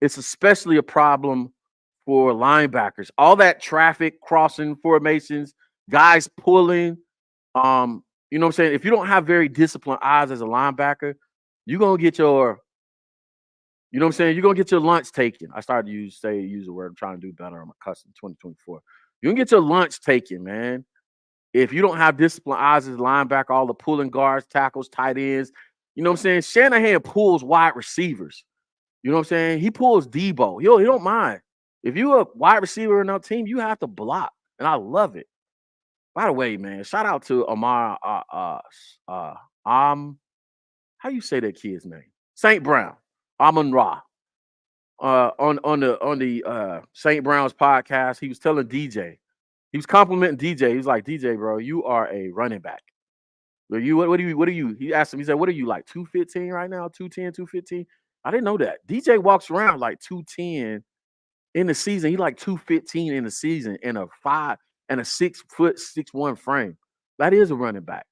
It's especially a problem for linebackers. All that traffic crossing formations, guys pulling. You know what I'm saying? If you don't have very disciplined eyes as a linebacker, you're gonna get your, you know what I'm saying? You're gonna get your lunch taken. I started to use the word. I'm trying to do better. I'm a custom 2024. You're gonna get your lunch taken, man. If you don't have disciplined eyes as a linebacker, all the pulling guards, tackles, tight ends, you know what I'm saying? Shanahan pulls wide receivers. You know what I'm saying? He pulls Debo. He don't mind. If you're a wide receiver in our team, you have to block. And I love it. By the way, man, shout out to Amar how you say that kid's name? St. Brown. Amon Ra. On the St. Brown's podcast, he was telling DJ. He was complimenting DJ. He was like, DJ, bro, you are a running back. What are you? He asked him, he said, what are you, like 215 right now? 210, 215? I didn't know that. DJ walks around like 210 in the season. He like 215 in the season in a 6'6" frame. That is a running back.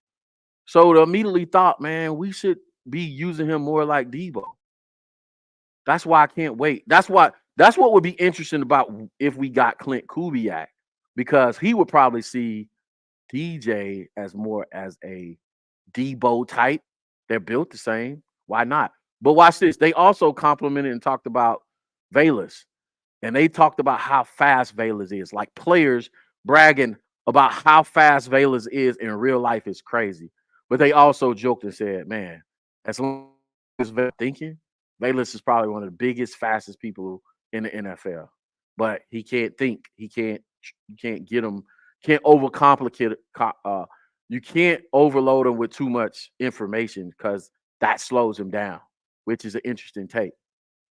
So they immediately thought, man, we should be using him more like Debo. That's why I can't wait. That's what would be interesting about if we got Clint Kubiak, because he would probably see DJ as more as a Debo type. They're built the same. Why not? But watch this. They also complimented and talked about Velus. And they talked about how fast Velus is. Like players bragging about how fast Velus is in real life is crazy. But they also joked and said, man, as long as Velus thinking, Velus is probably one of the biggest, fastest people in the NFL. But he can't think. You can't get him, can't overcomplicate it. You can't overload him with too much information because that slows him down, which is an interesting take,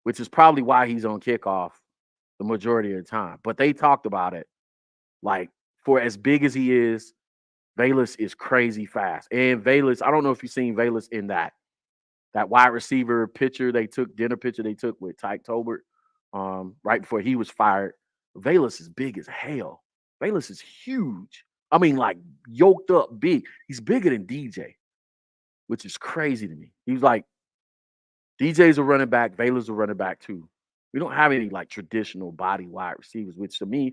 which is probably why he's on kickoff the majority of the time. But they talked about it. Like, for as big as he is, Velus is crazy fast. And Velus, I don't know if you've seen Velus in that wide receiver dinner picture they took with Tyke Tolbert right before he was fired. Velus is big as hell. Velus is huge. I mean, like yoked up big. He's bigger than DJ, which is crazy to me. He's like, DJ's a running back. Velus a running back too. We don't have any like traditional body wide receivers, which to me,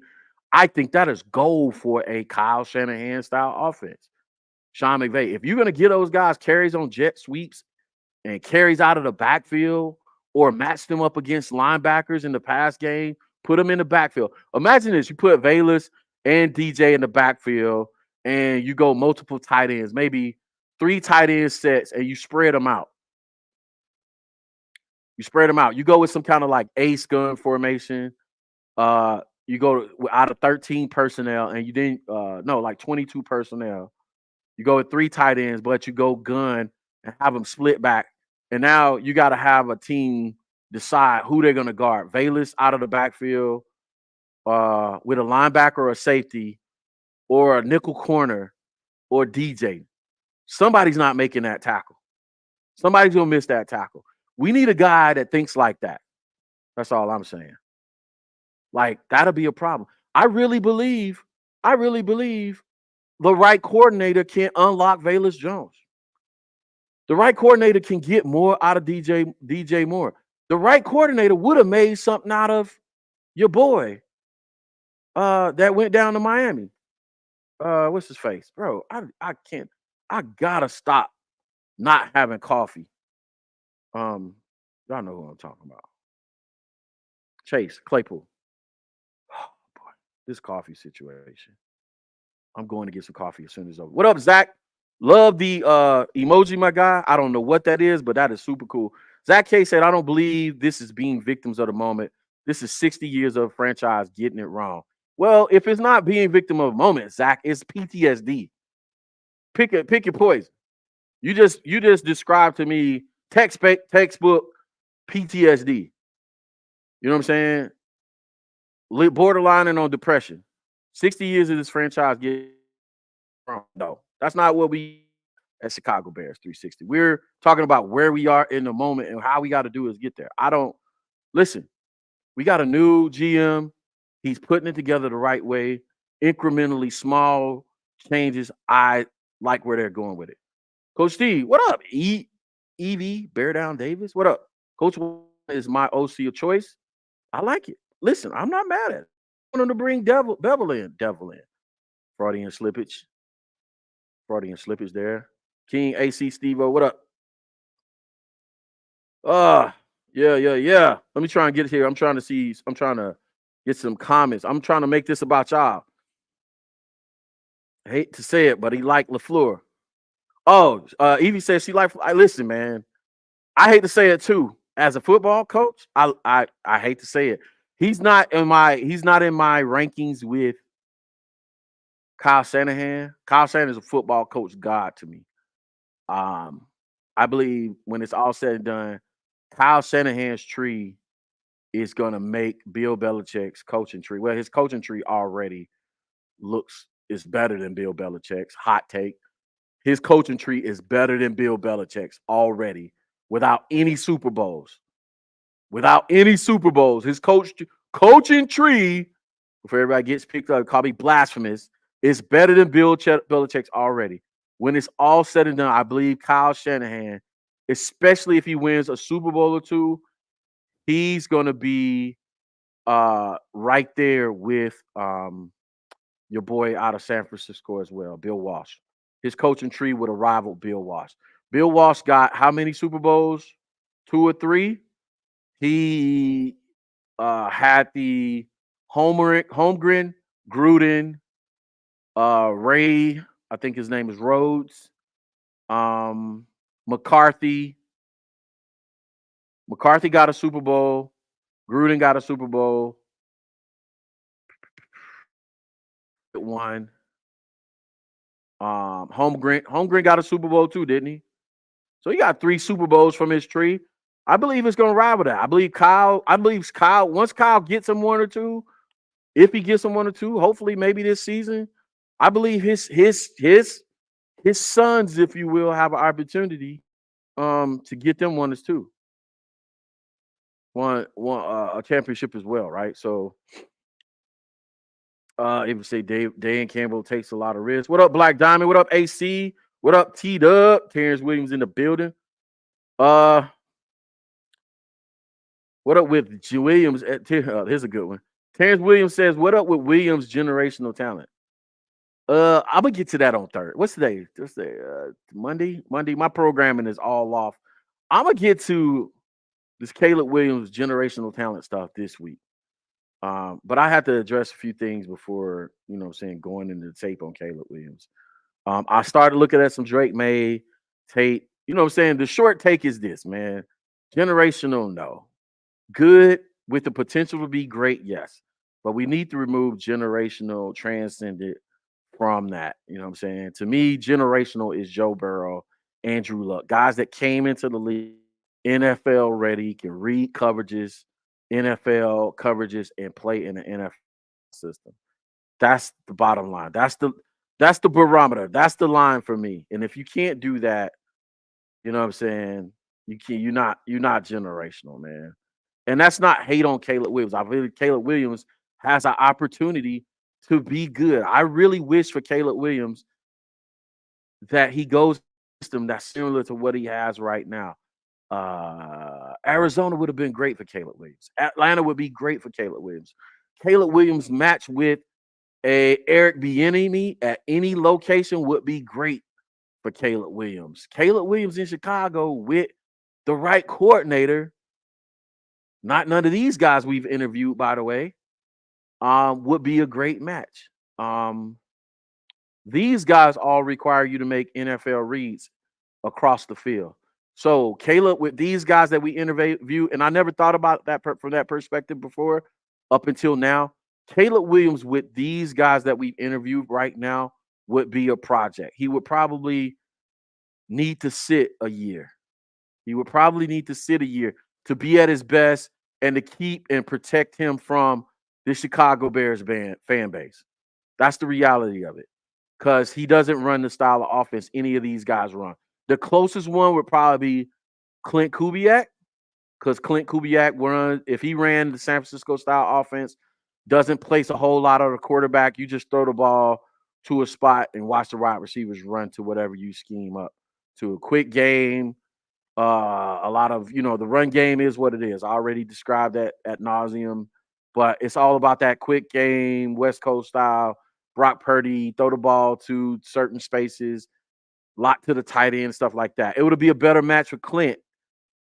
I think that is gold for a Kyle Shanahan style offense. Sean McVay, if you're going to get those guys carries on jet sweeps and carries out of the backfield or match them up against linebackers in the pass game, put them in the backfield. Imagine this. You put Velus and DJ in the backfield and you go multiple tight ends, maybe 3 tight end sets, and you spread them out. You go with some kind of like ace gun formation. You go out of 13 personnel and you didn't, like 22 personnel. You go with 3 tight ends, but you go gun and have them split back. And now you got to have a team decide who they're going to guard. Velus out of the backfield with a linebacker or a safety or a nickel corner or DJ. Somebody's not making that tackle. Somebody's going to miss that tackle. We need a guy that thinks like that. That's all I'm saying. Like, that'll be a problem. I really believe the right coordinator can unlock Velus Jones. The right coordinator can get more out of DJ Moore. The right coordinator would have made something out of your boy that went down to Miami. What's his face? Bro, I can't. I gotta stop not having coffee. Y'all know who I'm talking about. Chase Claypool. Oh boy, this coffee situation. I'm going to get some coffee as soon as it's over. What up, Zach? Love the emoji, my guy. I don't know what that is, but that is super cool. Zach K said, I don't believe this is being victims of the moment. This is 60 years of franchise getting it wrong. Well, if it's not being victim of a moment, Zach, it's PTSD. Pick your poison. You just described to me textbook PTSD. You know what I'm saying? Borderlining on depression. 60 years of this franchise getting wrong. No, that's not what we at Chicago Bears 360. We're talking about where we are in the moment and how we got to do is get there. Listen, we got a new GM. He's putting it together the right way, incrementally small changes. I like where they're going with it. Coach Steve, what up? EV, Bear Down Davis, what up? Coach is my OC of choice. I like it. Listen, I'm not mad at it. I want him to bring Bevel in. Freudian slippage there. King AC Steve-O, what up? Yeah. Let me try and get here. I'm trying to get some comments. I'm trying to make this about y'all. I hate to say it, but he liked LaFleur. Oh, Evie says she liked. Listen, man. I hate to say it too. As a football coach, I hate to say it. He's not in my rankings with Kyle Shanahan. Kyle Shanahan is a football coach god to me. I believe when it's all said and done, Kyle Shanahan's tree is going to make Bill Belichick's coaching tree. Well, his coaching tree already is better than Bill Belichick's. Hot take. His coaching tree is better than Bill Belichick's already without any Super Bowls. His coaching tree, before everybody gets picked up, call me blasphemous, is better than Bill Belichick's already. When it's all said and done, I believe Kyle Shanahan, especially if he wins a Super Bowl or two, he's going to be right there with your boy out of San Francisco as well, Bill Walsh. His coaching tree would have rivaled Bill Walsh. Bill Walsh got how many Super Bowls? 2 or 3. He had the Holmgren, Gruden, Ray, I think his name is Rhodes, McCarthy. McCarthy got a Super Bowl. Gruden got a Super Bowl. One. Holmgren got a Super Bowl too, didn't he? So he got 3 Super Bowls from his tree. I believe it's going to rival that. I believe Kyle, once Kyle gets him 1 or 2, if he gets him 1 or 2, hopefully maybe this season, I believe his sons, if you will, have an opportunity to get them 1 or 2. A championship as well, right? So if you say Dan Campbell takes a lot of risks. What up, Black Diamond? What up, AC? What up, T-Dub? Terrence Williams in the building. What up with G. Williams? Here's a good one. Terrence Williams says, what up with Williams' generational talent? I'm gonna get to that on Thursday. What's today? Monday. My programming is all off. I'm gonna get to this Caleb Williams generational talent stuff this week. But I have to address a few things before, going into the tape on Caleb Williams. I started looking at some Drake May tape. The short take is this, man. Generational, no. Good with the potential to be great, yes. But we need to remove generational, transcended from that. To me, generational is Joe Burrow, Andrew Luck, guys that came into the league, NFL ready, can read coverages, NFL coverages, and play in the NFL system. That's the bottom line. That's the barometer. That's the line for me. And if you can't do that, you're not generational, man. And that's not hate on Caleb Williams. I believe Caleb Williams has an opportunity to be good. I really wish for Caleb Williams that he goes system that's similar to what he has right now. Arizona would have been great for Caleb Williams. Atlanta would be great for Caleb Williams. Caleb Williams matched with a Eric Bieniemy at any location would be great for Caleb Williams. Caleb Williams in Chicago with the right coordinator, not none of these guys we've interviewed, by the way, would be a great match. These guys all require you to make NFL reads across the field. So Caleb, with these guys that we interview, and I never thought about that from that perspective before, up until now. Caleb Williams with these guys that we've interviewed right now would be a project. He would probably need to sit a year. He would probably need to sit a year to be at his best and to keep and protect him from the Chicago Bears fan base. That's the reality of it, because he doesn't run the style of offense any of these guys run. The closest one would probably be Clint Kubiak, because Clint Kubiak if he ran the San Francisco style offense, doesn't place a whole lot on the quarterback. You just throw the ball to a spot and watch the wide receivers run to whatever you scheme up to. A quick game. A lot of, the run game is what it is. I already described that ad nauseum, but it's all about that quick game, West Coast style. Brock Purdy, throw the ball to certain spaces, lock to the tight end, stuff like that. It would be a better match for Clint.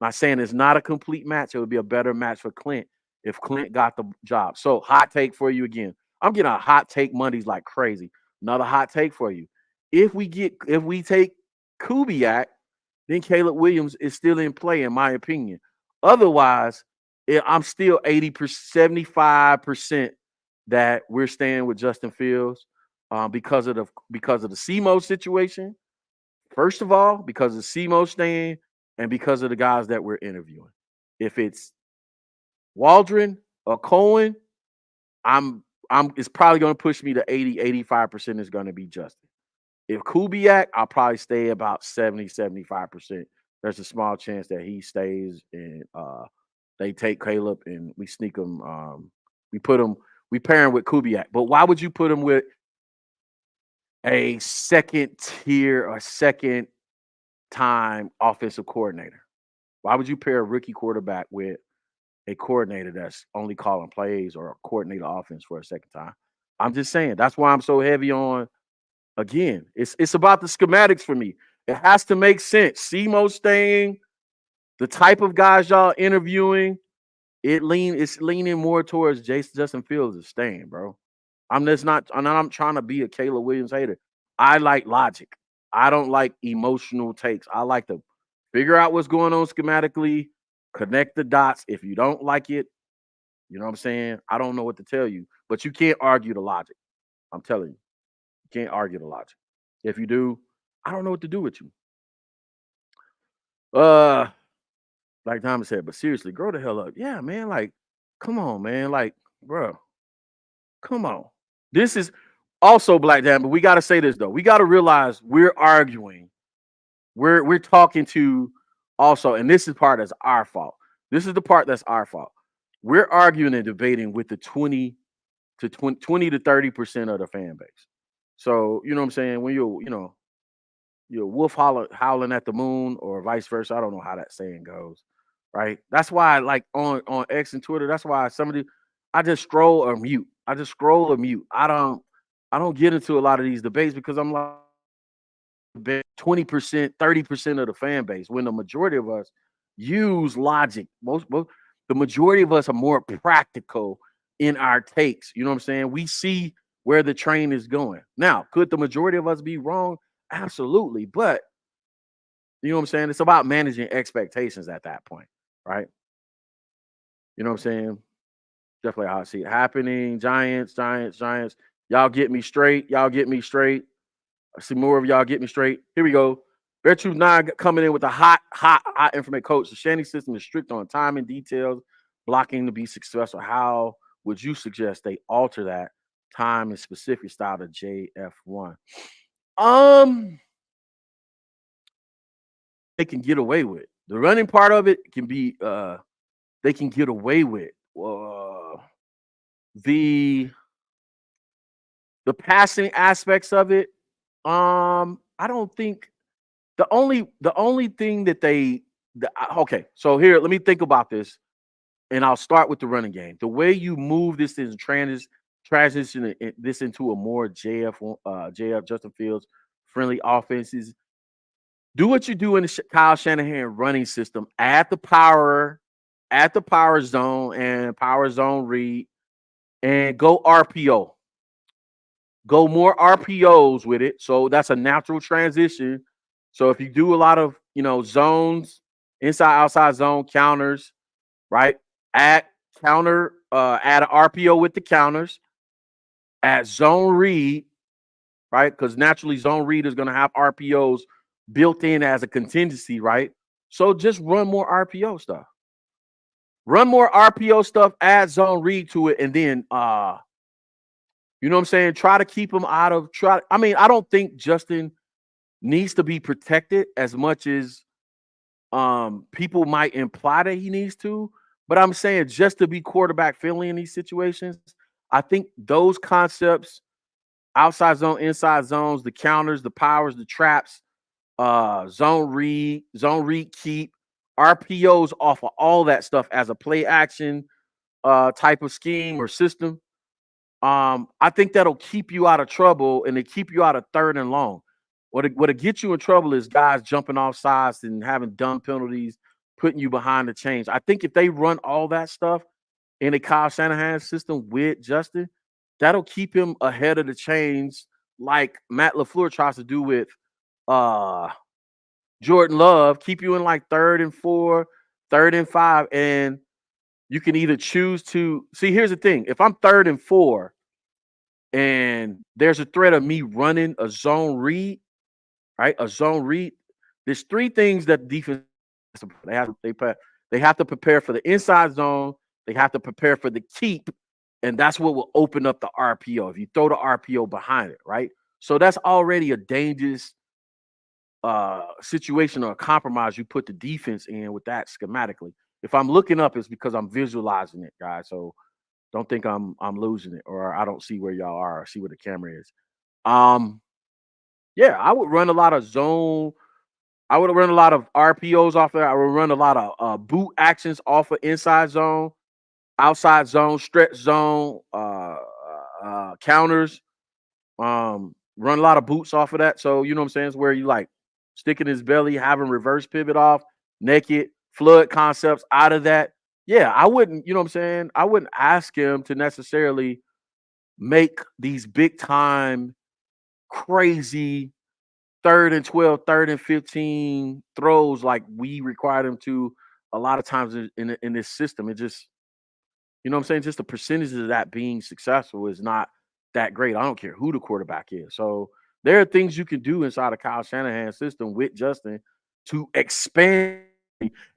I'm not saying it's not a complete match. It would be a better match for Clint if Clint got the job. So hot take for you again. I'm getting a hot take Mondays like crazy. Another hot take for you. If we take Kubiak, then Caleb Williams is still in play, in my opinion. Otherwise, I'm still 75% that we're staying with Justin Fields because of the CMO situation. First of all, because of CMO staying, and because of the guys that we're interviewing. If it's Waldron or Cohen, it's probably going to push me to 85% is going to be Justin. If Kubiak, I'll probably stay about 75%. There's a small chance that he stays and they take Caleb and we sneak him. We pair him with Kubiak. But why would you put him with a second tier or second time offensive coordinator? Why would you pair a rookie quarterback with a coordinator that's only calling plays or coordinator offense for a second time? I'm just saying. That's why I'm so heavy on. Again, it's about the schematics for me. It has to make sense. CMO staying, the type of guys y'all interviewing, it's leaning more towards Justin Fields is staying, bro. I'm trying to be a Caleb Williams hater. I like logic. I don't like emotional takes. I like to figure out what's going on schematically, connect the dots. If you don't like it, you know what I'm saying? I don't know what to tell you, but you can't argue the logic. I'm telling you. You can't argue the logic. If you do, I don't know what to do with you. Like Thomas said, but seriously, grow the hell up. Yeah, man. Like, come on, man. Like, bro, come on. This is also Black Dad, but we got to say this though. We got to realize we're arguing. We're talking to also, and this is part that's our fault. This is the part that's our fault. We're arguing and debating with the 20 to 30% of the fan base. So, you know what I'm saying? When you're wolf howling at the moon or vice versa. I don't know how that saying goes, right? That's why like on X and Twitter, that's why I just scroll or mute. I don't get into a lot of these debates because I'm like 20%, 30% of the fan base, when the majority of us use logic. The majority of us are more practical in our takes. You know what I'm saying? We see where the train is going. Now, could the majority of us be wrong? Absolutely. But you know what I'm saying? It's about managing expectations at that point, right? You know what I'm saying? Definitely how I see it happening. Giants. Y'all get me straight. I see more of y'all get me straight. Here we go. Bear Truth 9 coming in with a hot information. Coach, the Shanny system is strict on time and details, blocking to be successful. How would you suggest they alter that time and specific style to JF1? They can get away with. The running part of it can be they can get away with. The passing aspects of it, I don't think The only thing that okay, so here, let me think about this, and I'll start with the running game. The way you move this is transition this into a more JF Justin Fields friendly offenses. Do what you do in the Kyle Shanahan running system. Add the power zone and power zone read, and go RPO. Go more RPOs with it. So that's a natural transition. So if you do a lot of zones, inside outside zone counters, right? Add add an RPO with the counters, add zone read, right? Because naturally zone read is going to have RPOs built in as a contingency, right? So just run more RPO stuff. Run more RPO stuff, add zone read to it, and then you know what I'm saying? Try to keep him out of I mean, I don't think Justin needs to be protected as much as people might imply that he needs to. But I'm saying just to be quarterback friendly in these situations, I think those concepts, outside zone, inside zones, the counters, the powers, the traps, zone read, keep, RPOs off of all that stuff as a play action type of scheme or system. I think that'll keep you out of trouble and it keep you out of third and long. What'll get you in trouble is guys jumping off sides and having dumb penalties, putting you behind the chains. I think if they run all that stuff in a Kyle Shanahan system with Justin, that'll keep him ahead of the chains, like Matt LaFleur tries to do with Jordan Love. Keep you in like 3rd and 4, 3rd and 5, and you can either choose to see. Here's the thing: if I'm 3rd and 4, and there's a threat of me running a zone read, right? A zone read. There's 3 things that defense they have to prepare for: the inside zone, they have to prepare for the keep, and that's what will open up the RPO if you throw the RPO behind it, right? So that's already a dangerous situation or a compromise you put the defense in with that schematically. If I'm looking up, it's because I'm visualizing it, guys. So don't think I'm losing it or I don't see where y'all are or see where the camera is. Yeah, I would run a lot of zone. I would run a lot of RPOs off there. I would run a lot of boot actions off of inside zone, outside zone, stretch zone, counters. Run a lot of boots off of that. So you know what I'm saying? It's where you like sticking his belly, having reverse pivot off, naked, flood concepts out of that. Yeah, I wouldn't, you know what I'm saying? I wouldn't ask him to necessarily make these big time crazy 3rd and 12, 3rd and 15 throws like we require them to a lot of times in this system. It just, you know what I'm saying? Just the percentage of that being successful is not that great. I don't care who the quarterback is. So there are things you can do inside of Kyle Shanahan's system with Justin to expand.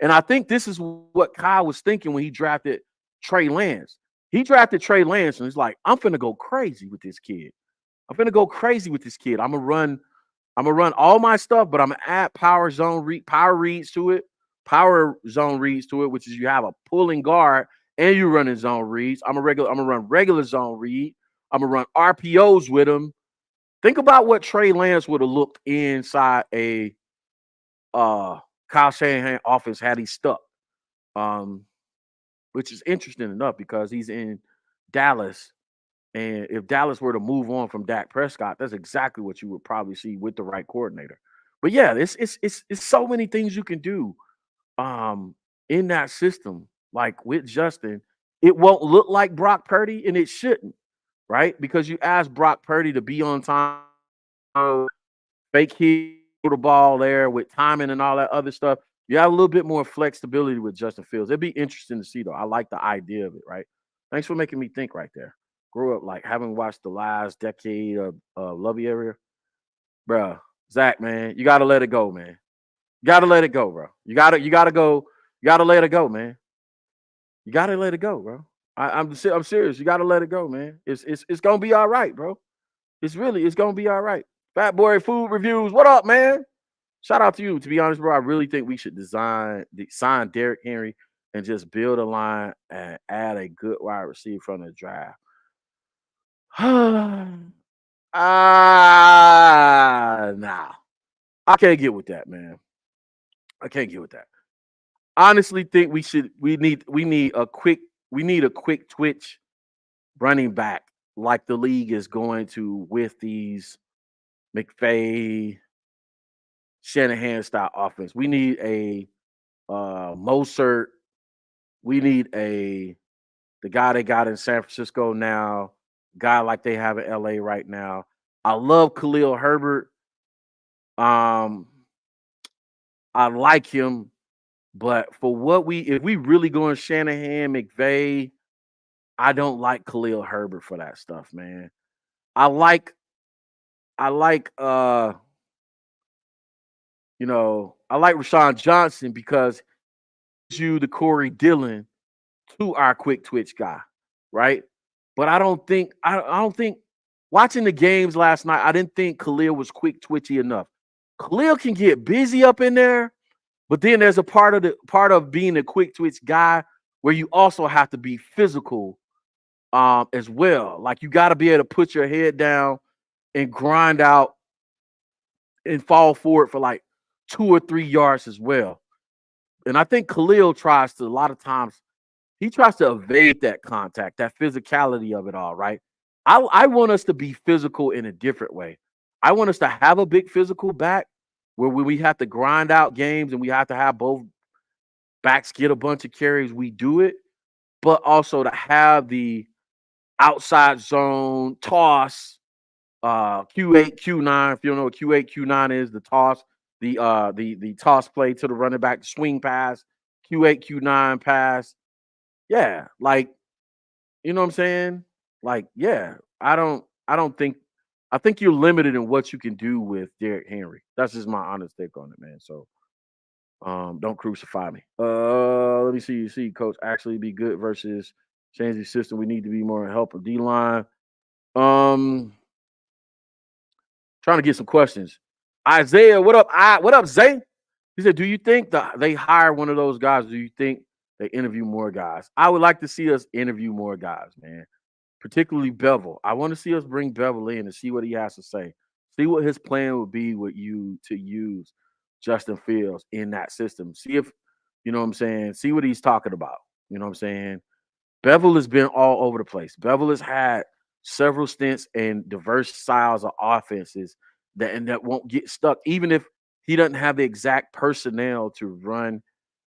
And I think this is what Kyle was thinking when he drafted Trey Lance. He drafted Trey Lance and he's like, I'm finna go crazy with this kid. I'm gonna run all my stuff, but I'm gonna add power zone reads to it, which is you have a pulling guard and you running zone reads. I'm gonna run regular zone read. I'm gonna run RPOs with him. Think about what Trey Lance would have looked inside a Kyle Shanahan offense had he stuck. Which is interesting enough because he's in Dallas. And if Dallas were to move on from Dak Prescott, that's exactly what you would probably see with the right coordinator. But yeah, it's so many things you can do in that system. Like with Justin, it won't look like Brock Purdy, and it shouldn't, right? Because you ask Brock Purdy to be on time, fake hit the ball there with timing and all that other stuff. You have a little bit more flexibility with Justin Fields. It'd be interesting to see, though. I like the idea of it, right? Thanks for making me think right there. Grew up like having watched the last decade of Lovey area, bro. Zach, man, you gotta let it go, man. You gotta let it go, bro. You gotta go. You gotta let it go, man. You gotta let it go, bro. I'm serious. You gotta let it go, man. It's gonna be all right, bro. It's gonna be all right. Fat Boy Food Reviews. What up, man? Shout out to you. To be honest, bro, I really think we should sign Derrick Henry and just build a line and add a good wide receiver from the draft. Nah. I can't get with that, man. I can't get with that. Honestly, think we need a quick twitch running back like the league is going to with these McVay, Shanahan style offense. We need a Mostert. We need the guy they got in San Francisco now, guy like they have in LA right now. I love Khalil Herbert. Um, I like him, but for what if we really going Shanahan, McVay, I don't like Khalil Herbert for that stuff, man. I like I like I like Rashawn Johnson because you the Corey Dillon to our quick twitch guy, right? But I don't think watching the games last night, I didn't think Khalil was quick twitchy enough. Khalil can get busy up in there, but then there's a part of being a quick twitch guy where you also have to be physical as well. Like you got to be able to put your head down and grind out and fall forward for like 2 or 3 yards as well. And I think Khalil tries to a lot of times he tries to evade that contact, that physicality of it all, right? I want us to be physical in a different way. I want us to have a big physical back where we have to grind out games and we have to have both backs get a bunch of carries. We do it, but also to have the outside zone toss, Q8, Q9. If you don't know what Q8, Q9 is, the toss, the toss play to the running back, swing pass, Q8, Q9 pass. Yeah, like you know what I'm saying? Like, yeah, I think you're limited in what you can do with Derrick Henry. That's just my honest take on it, man. So don't crucify me. Let me see. You see, coach actually be good versus change the system. We need to be more help of D line. Um, trying to get some questions. Isaiah, what up? What up, Zay? He said, "Do you think they hire one of those guys? Do you think they interview more guys? I would like to see us interview more guys, man. Particularly Bevel. I want to see us bring Bevel in and see what he has to say. See what his plan would be with you to use Justin Fields in that system. See if you know what I'm saying. See what he's talking about. You know what I'm saying. Bevel has been all over the place. Bevel has had several stints in diverse styles of offenses that won't get stuck, even if he doesn't have the exact personnel to run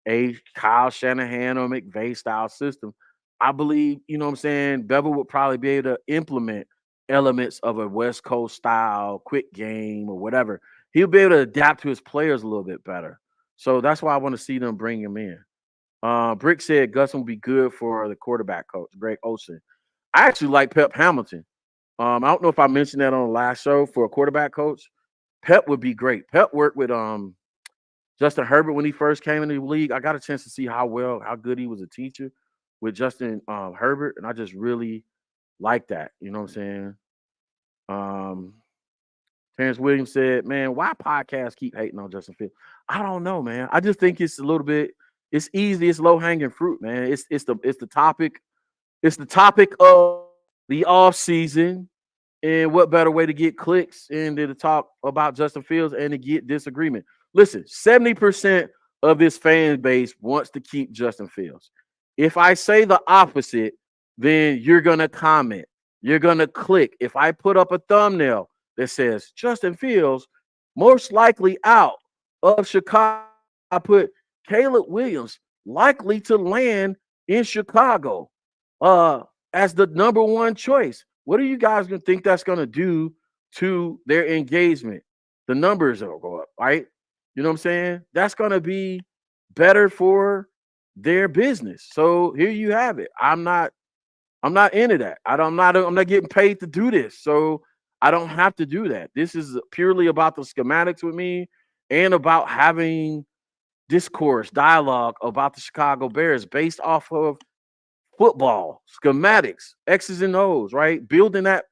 a Kyle Shanahan or McVay style system. I believe, you know what I'm saying, Bevel would probably be able to implement elements of a West Coast style quick game or whatever. He'll be able to adapt to his players a little bit better. So that's why I want to see them bring him in. Brick said Gus will be good for the quarterback coach, Greg Olsen. I actually like Pep Hamilton. I don't know if I mentioned that on the last show for a quarterback coach. Pep would be great. Pep worked with Justin Herbert when he first came into the league. I got a chance to see how good he was a teacher with Justin Herbert, and I just really like that. You know what I'm saying? Terrence Williams said, "Man, why podcasts keep hating on Justin Fields? I don't know, man. I just think it's a little bit. It's easy. It's low hanging fruit, man. It's the topic. It's the topic of the off season, and what better way to get clicks and to talk about Justin Fields and to get disagreement? Listen, 70% of this fan base wants to keep Justin Fields. If I say the opposite, then you're gonna comment. You're gonna click. If I put up a thumbnail that says Justin Fields most likely out of Chicago, I put Caleb Williams likely to land in Chicago as the number one choice. What are you guys gonna think that's gonna do to their engagement? The numbers will go up, right? You know what I'm saying? That's gonna be better for their business. So here you have it. I'm not into that. I'm not getting paid to do this. So I don't have to do that. This is purely about the schematics with me and about having discourse, dialogue about the Chicago Bears based off of football, schematics, X's and O's, right? Building that,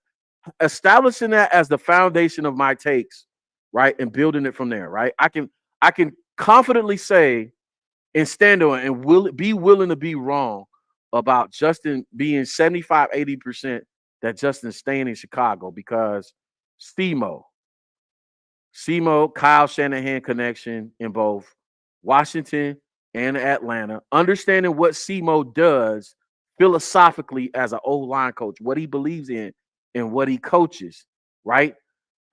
establishing that as the foundation of my takes, right? And building it from there, right? I can confidently say and stand on and be willing to be wrong about Justin being 75, 80% that Justin's staying in Chicago because SEMO, SEMO, Kyle Shanahan connection in both Washington and Atlanta, understanding what SEMO does philosophically as an O-line coach, what he believes in and what he coaches, right?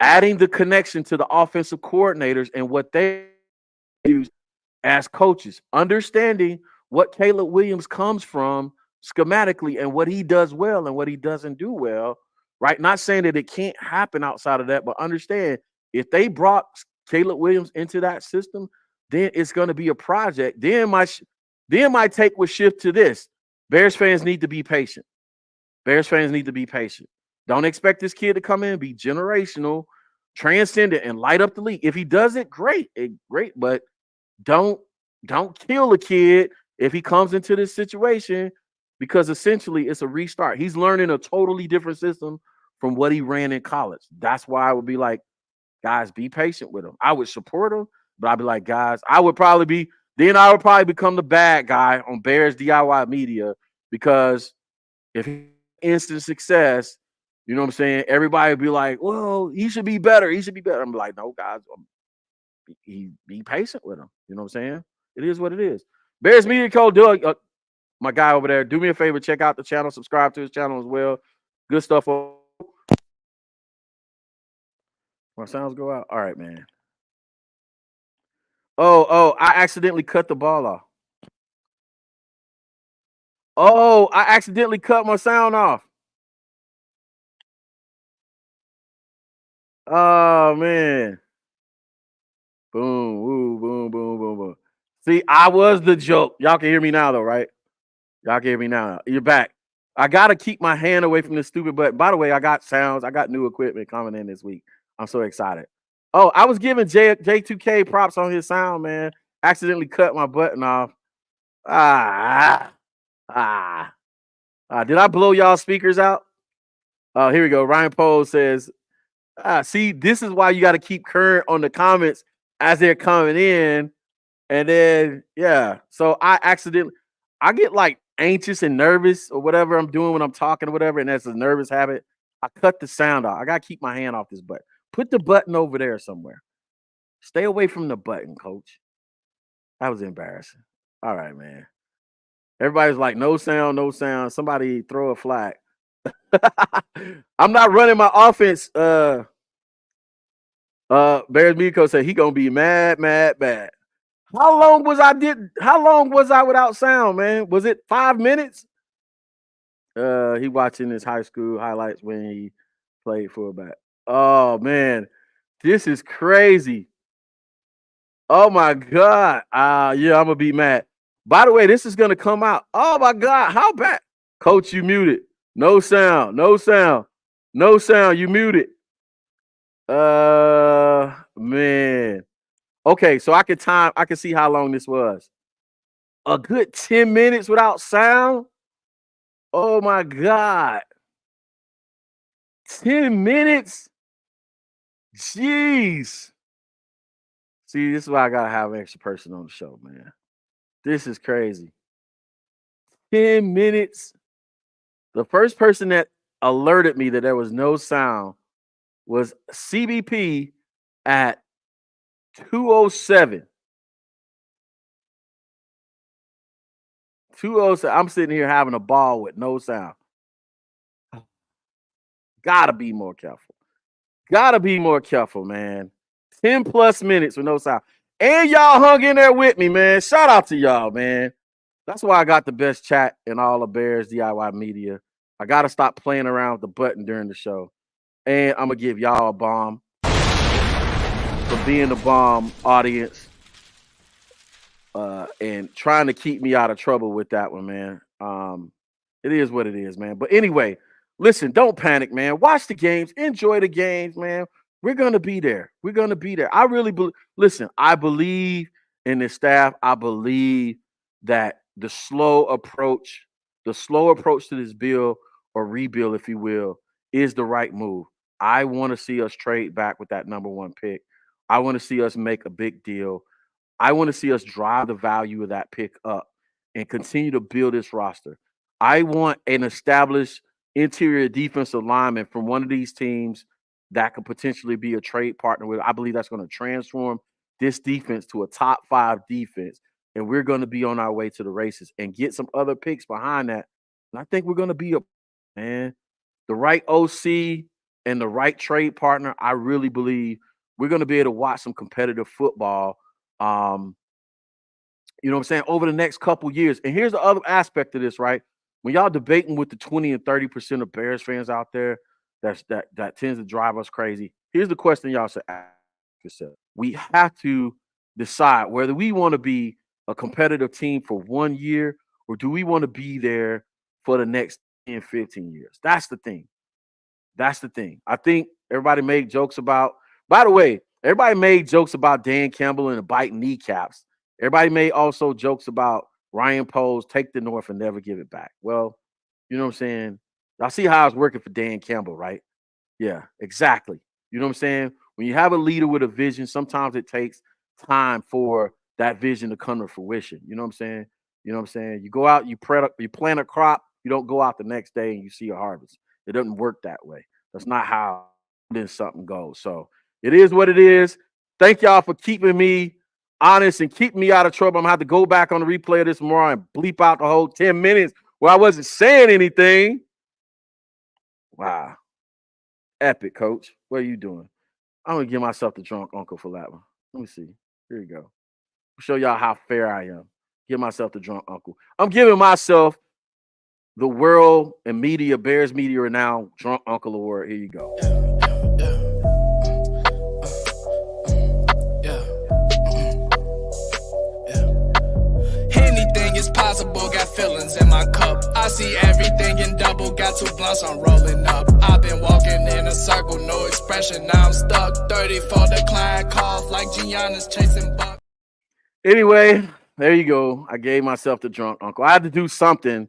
Adding the connection to the offensive coordinators and what they use as coaches, understanding what Caleb Williams comes from schematically and what he does well and what he doesn't do well, right? Not saying that it can't happen outside of that, but understand if they brought Caleb Williams into that system, then it's going to be a project. Then my take would shift to this. Bears fans need to be patient. Bears fans need to be patient. Don't expect this kid to come in and be generational, transcendent, and light up the league. If he does it, great, but don't kill a kid if he comes into this situation, because essentially it's a restart. He's learning a totally different system from what he ran in college. That's why I would be like, guys, be patient with him. I would support him, but I'd be like, guys, I would probably become the bad guy on Bears DIY media, because if he instant success, you know what I'm saying, everybody would be like, well, he should be better. He should be better. I'm like, no, guys, be patient with him. You know what I'm saying? It is what it is. Bears Media Code, Doug, my guy over there, do me a favor, check out the channel, subscribe to his channel as well. Good stuff. My sounds go out. All right, man. Oh, I accidentally cut the ball off. Oh, I accidentally cut my sound off. Oh, man. Boom, woo, boom, boom, boom, boom. See, I was the joke. Y'all can hear me now, though, right? Y'all can hear me now. You're back. I got to keep my hand away from this stupid button. By the way, I got sounds. I got new equipment coming in this week. I'm so excited. Oh, I was giving J2K props on his sound, man. Accidentally cut my button off. Did I blow y'all speakers out? Here we go. Ryan Poe says, see, this is why you got to keep current on the comments as they're coming in. And then, yeah. So I get like anxious and nervous or whatever I'm doing when I'm talking or whatever. And that's a nervous habit. I cut the sound off. I got to keep my hand off this button. Put the button over there somewhere. Stay away from the button, coach. That was embarrassing. All right, man. Everybody's like, no sound, no sound. Somebody throw a flag. I'm not running my offense. Bears Miko said he gonna be mad. How long was I without sound, man? Was it 5 minutes? He watching his high school highlights when he played fullback. Oh man, this is crazy. Oh my God. Yeah, I'm gonna be mad. By the way, this is gonna come out. Oh my God, how bad? Coach, you muted. No sound, no sound, no sound. You muted. Man. Okay, so I can see how long this was. A good 10 minutes without sound. Oh my God. 10 minutes. Jeez. See, this is why I gotta have an extra person on the show, man. This is crazy. 10 minutes. The first person that alerted me that there was no sound was CBP at 2:07. 2:07. I'm sitting here having a ball with no sound. Gotta be more careful. Gotta be more careful, man. 10 plus minutes with no sound. And y'all hung in there with me, man. Shout out to y'all, man. That's why I got the best chat in all of Bears DIY media. I got to stop playing around with the button during the show. And I'm going to give y'all a bomb for being the bomb audience and trying to keep me out of trouble with that one, man. It is what it is, man. But anyway, listen, don't panic, man. Watch the games. Enjoy the games, man. We're going to be there. We're going to be there. I really believe. Listen, I believe in this staff. I believe that the slow approach to this bill or rebuild, if you will, is the right move. I want to see us trade back with that number 1 pick. I want to see us make a big deal. I want to see us drive the value of that pick up and continue to build this roster. I want an established interior defensive lineman from one of these teams that could potentially be a trade partner with. I believe that's going to transform this defense to a top 5 defense. And we're going to be on our way to the races and get some other picks behind that. And I think we're going to be the right OC and the right trade partner. I really believe we're going to be able to watch some competitive football. You know what I'm saying? Over the next couple years. And here's the other aspect of this, right? When y'all debating with the 20 and 30% of Bears fans out there, that tends to drive us crazy. Here's the question y'all should ask yourself. We have to decide whether we want to be a competitive team for 1 year or do we want to be there for the next 10, 15 years? That's the thing. That's the thing. I think everybody made jokes about, by the way, everybody made jokes about Dan Campbell and the biting kneecaps. Everybody made also jokes about Ryan Poles, take the North and never give it back. Well, you know what I'm saying? Y'all see how it's working for Dan Campbell, right? Yeah, exactly. You know what I'm saying? When you have a leader with a vision, sometimes it takes time for that vision to come to fruition. You know what I'm saying? You know what I'm saying? You go out, you plant a crop, you don't go out the next day and you see a harvest. It doesn't work that way. That's not how then something goes. So it is what it is. Thank y'all for keeping me honest and keeping me out of trouble. I'm gonna have to go back on the replay of this tomorrow and bleep out the whole 10 minutes where I wasn't saying anything. Wow. Epic, coach. What are you doing? I'm gonna give myself the drunk uncle for that one. Let me see. Here you go. I'll show y'all how fair I am. Give myself the drunk uncle. I'm giving myself the world and media, Bears media renowned drunk uncle award. Here you go. Anything is possible, got feelings in my cup. I see everything in double, got 2 blunts, I'm rolling up. I've been walking in a circle, no expression, now I'm stuck. 30 for the client, cough like Giannis chasing buck. Anyway, there you go. I gave myself the drunk uncle. I had to do something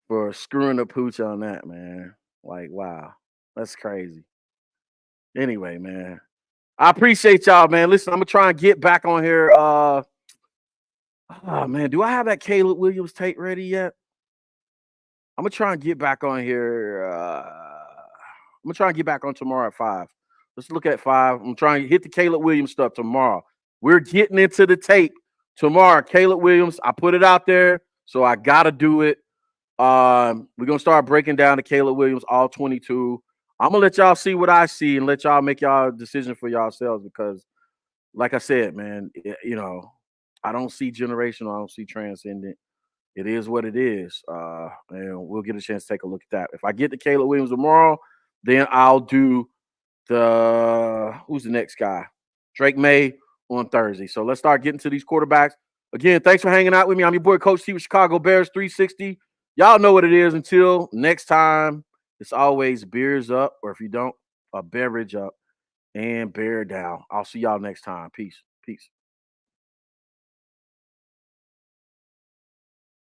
for screwing the pooch on that, man. Like, wow, that's crazy. Anyway, man, I appreciate y'all, man. Listen, I'm gonna try and get back on here. Oh man, do I have that Caleb Williams tape ready yet? I'm gonna try and get back on here. I'm gonna try and get back on tomorrow at 5. Let's look at 5. I'm trying to hit the Caleb Williams stuff tomorrow. We're getting into the tape tomorrow. Caleb Williams, I put it out there, so I gotta do it. We're gonna start breaking down the Caleb Williams all 22. I'm gonna let y'all see what I see and let y'all make y'all decision for yourselves because, like I said, man, you know, I don't see generational, I don't see transcendent. It is what it is. And we'll get a chance to take a look at that. If I get to Caleb Williams tomorrow, then I'll do who's the next guy? Drake May on Thursday. So let's start getting to these quarterbacks. Again, thanks for hanging out with me. I'm your boy, Coach T with Chicago Bears 360. Y'all know what it is. Until next time, it's always beers up, or if you don't, a beverage up and bear down. I'll see y'all next time. Peace. Peace.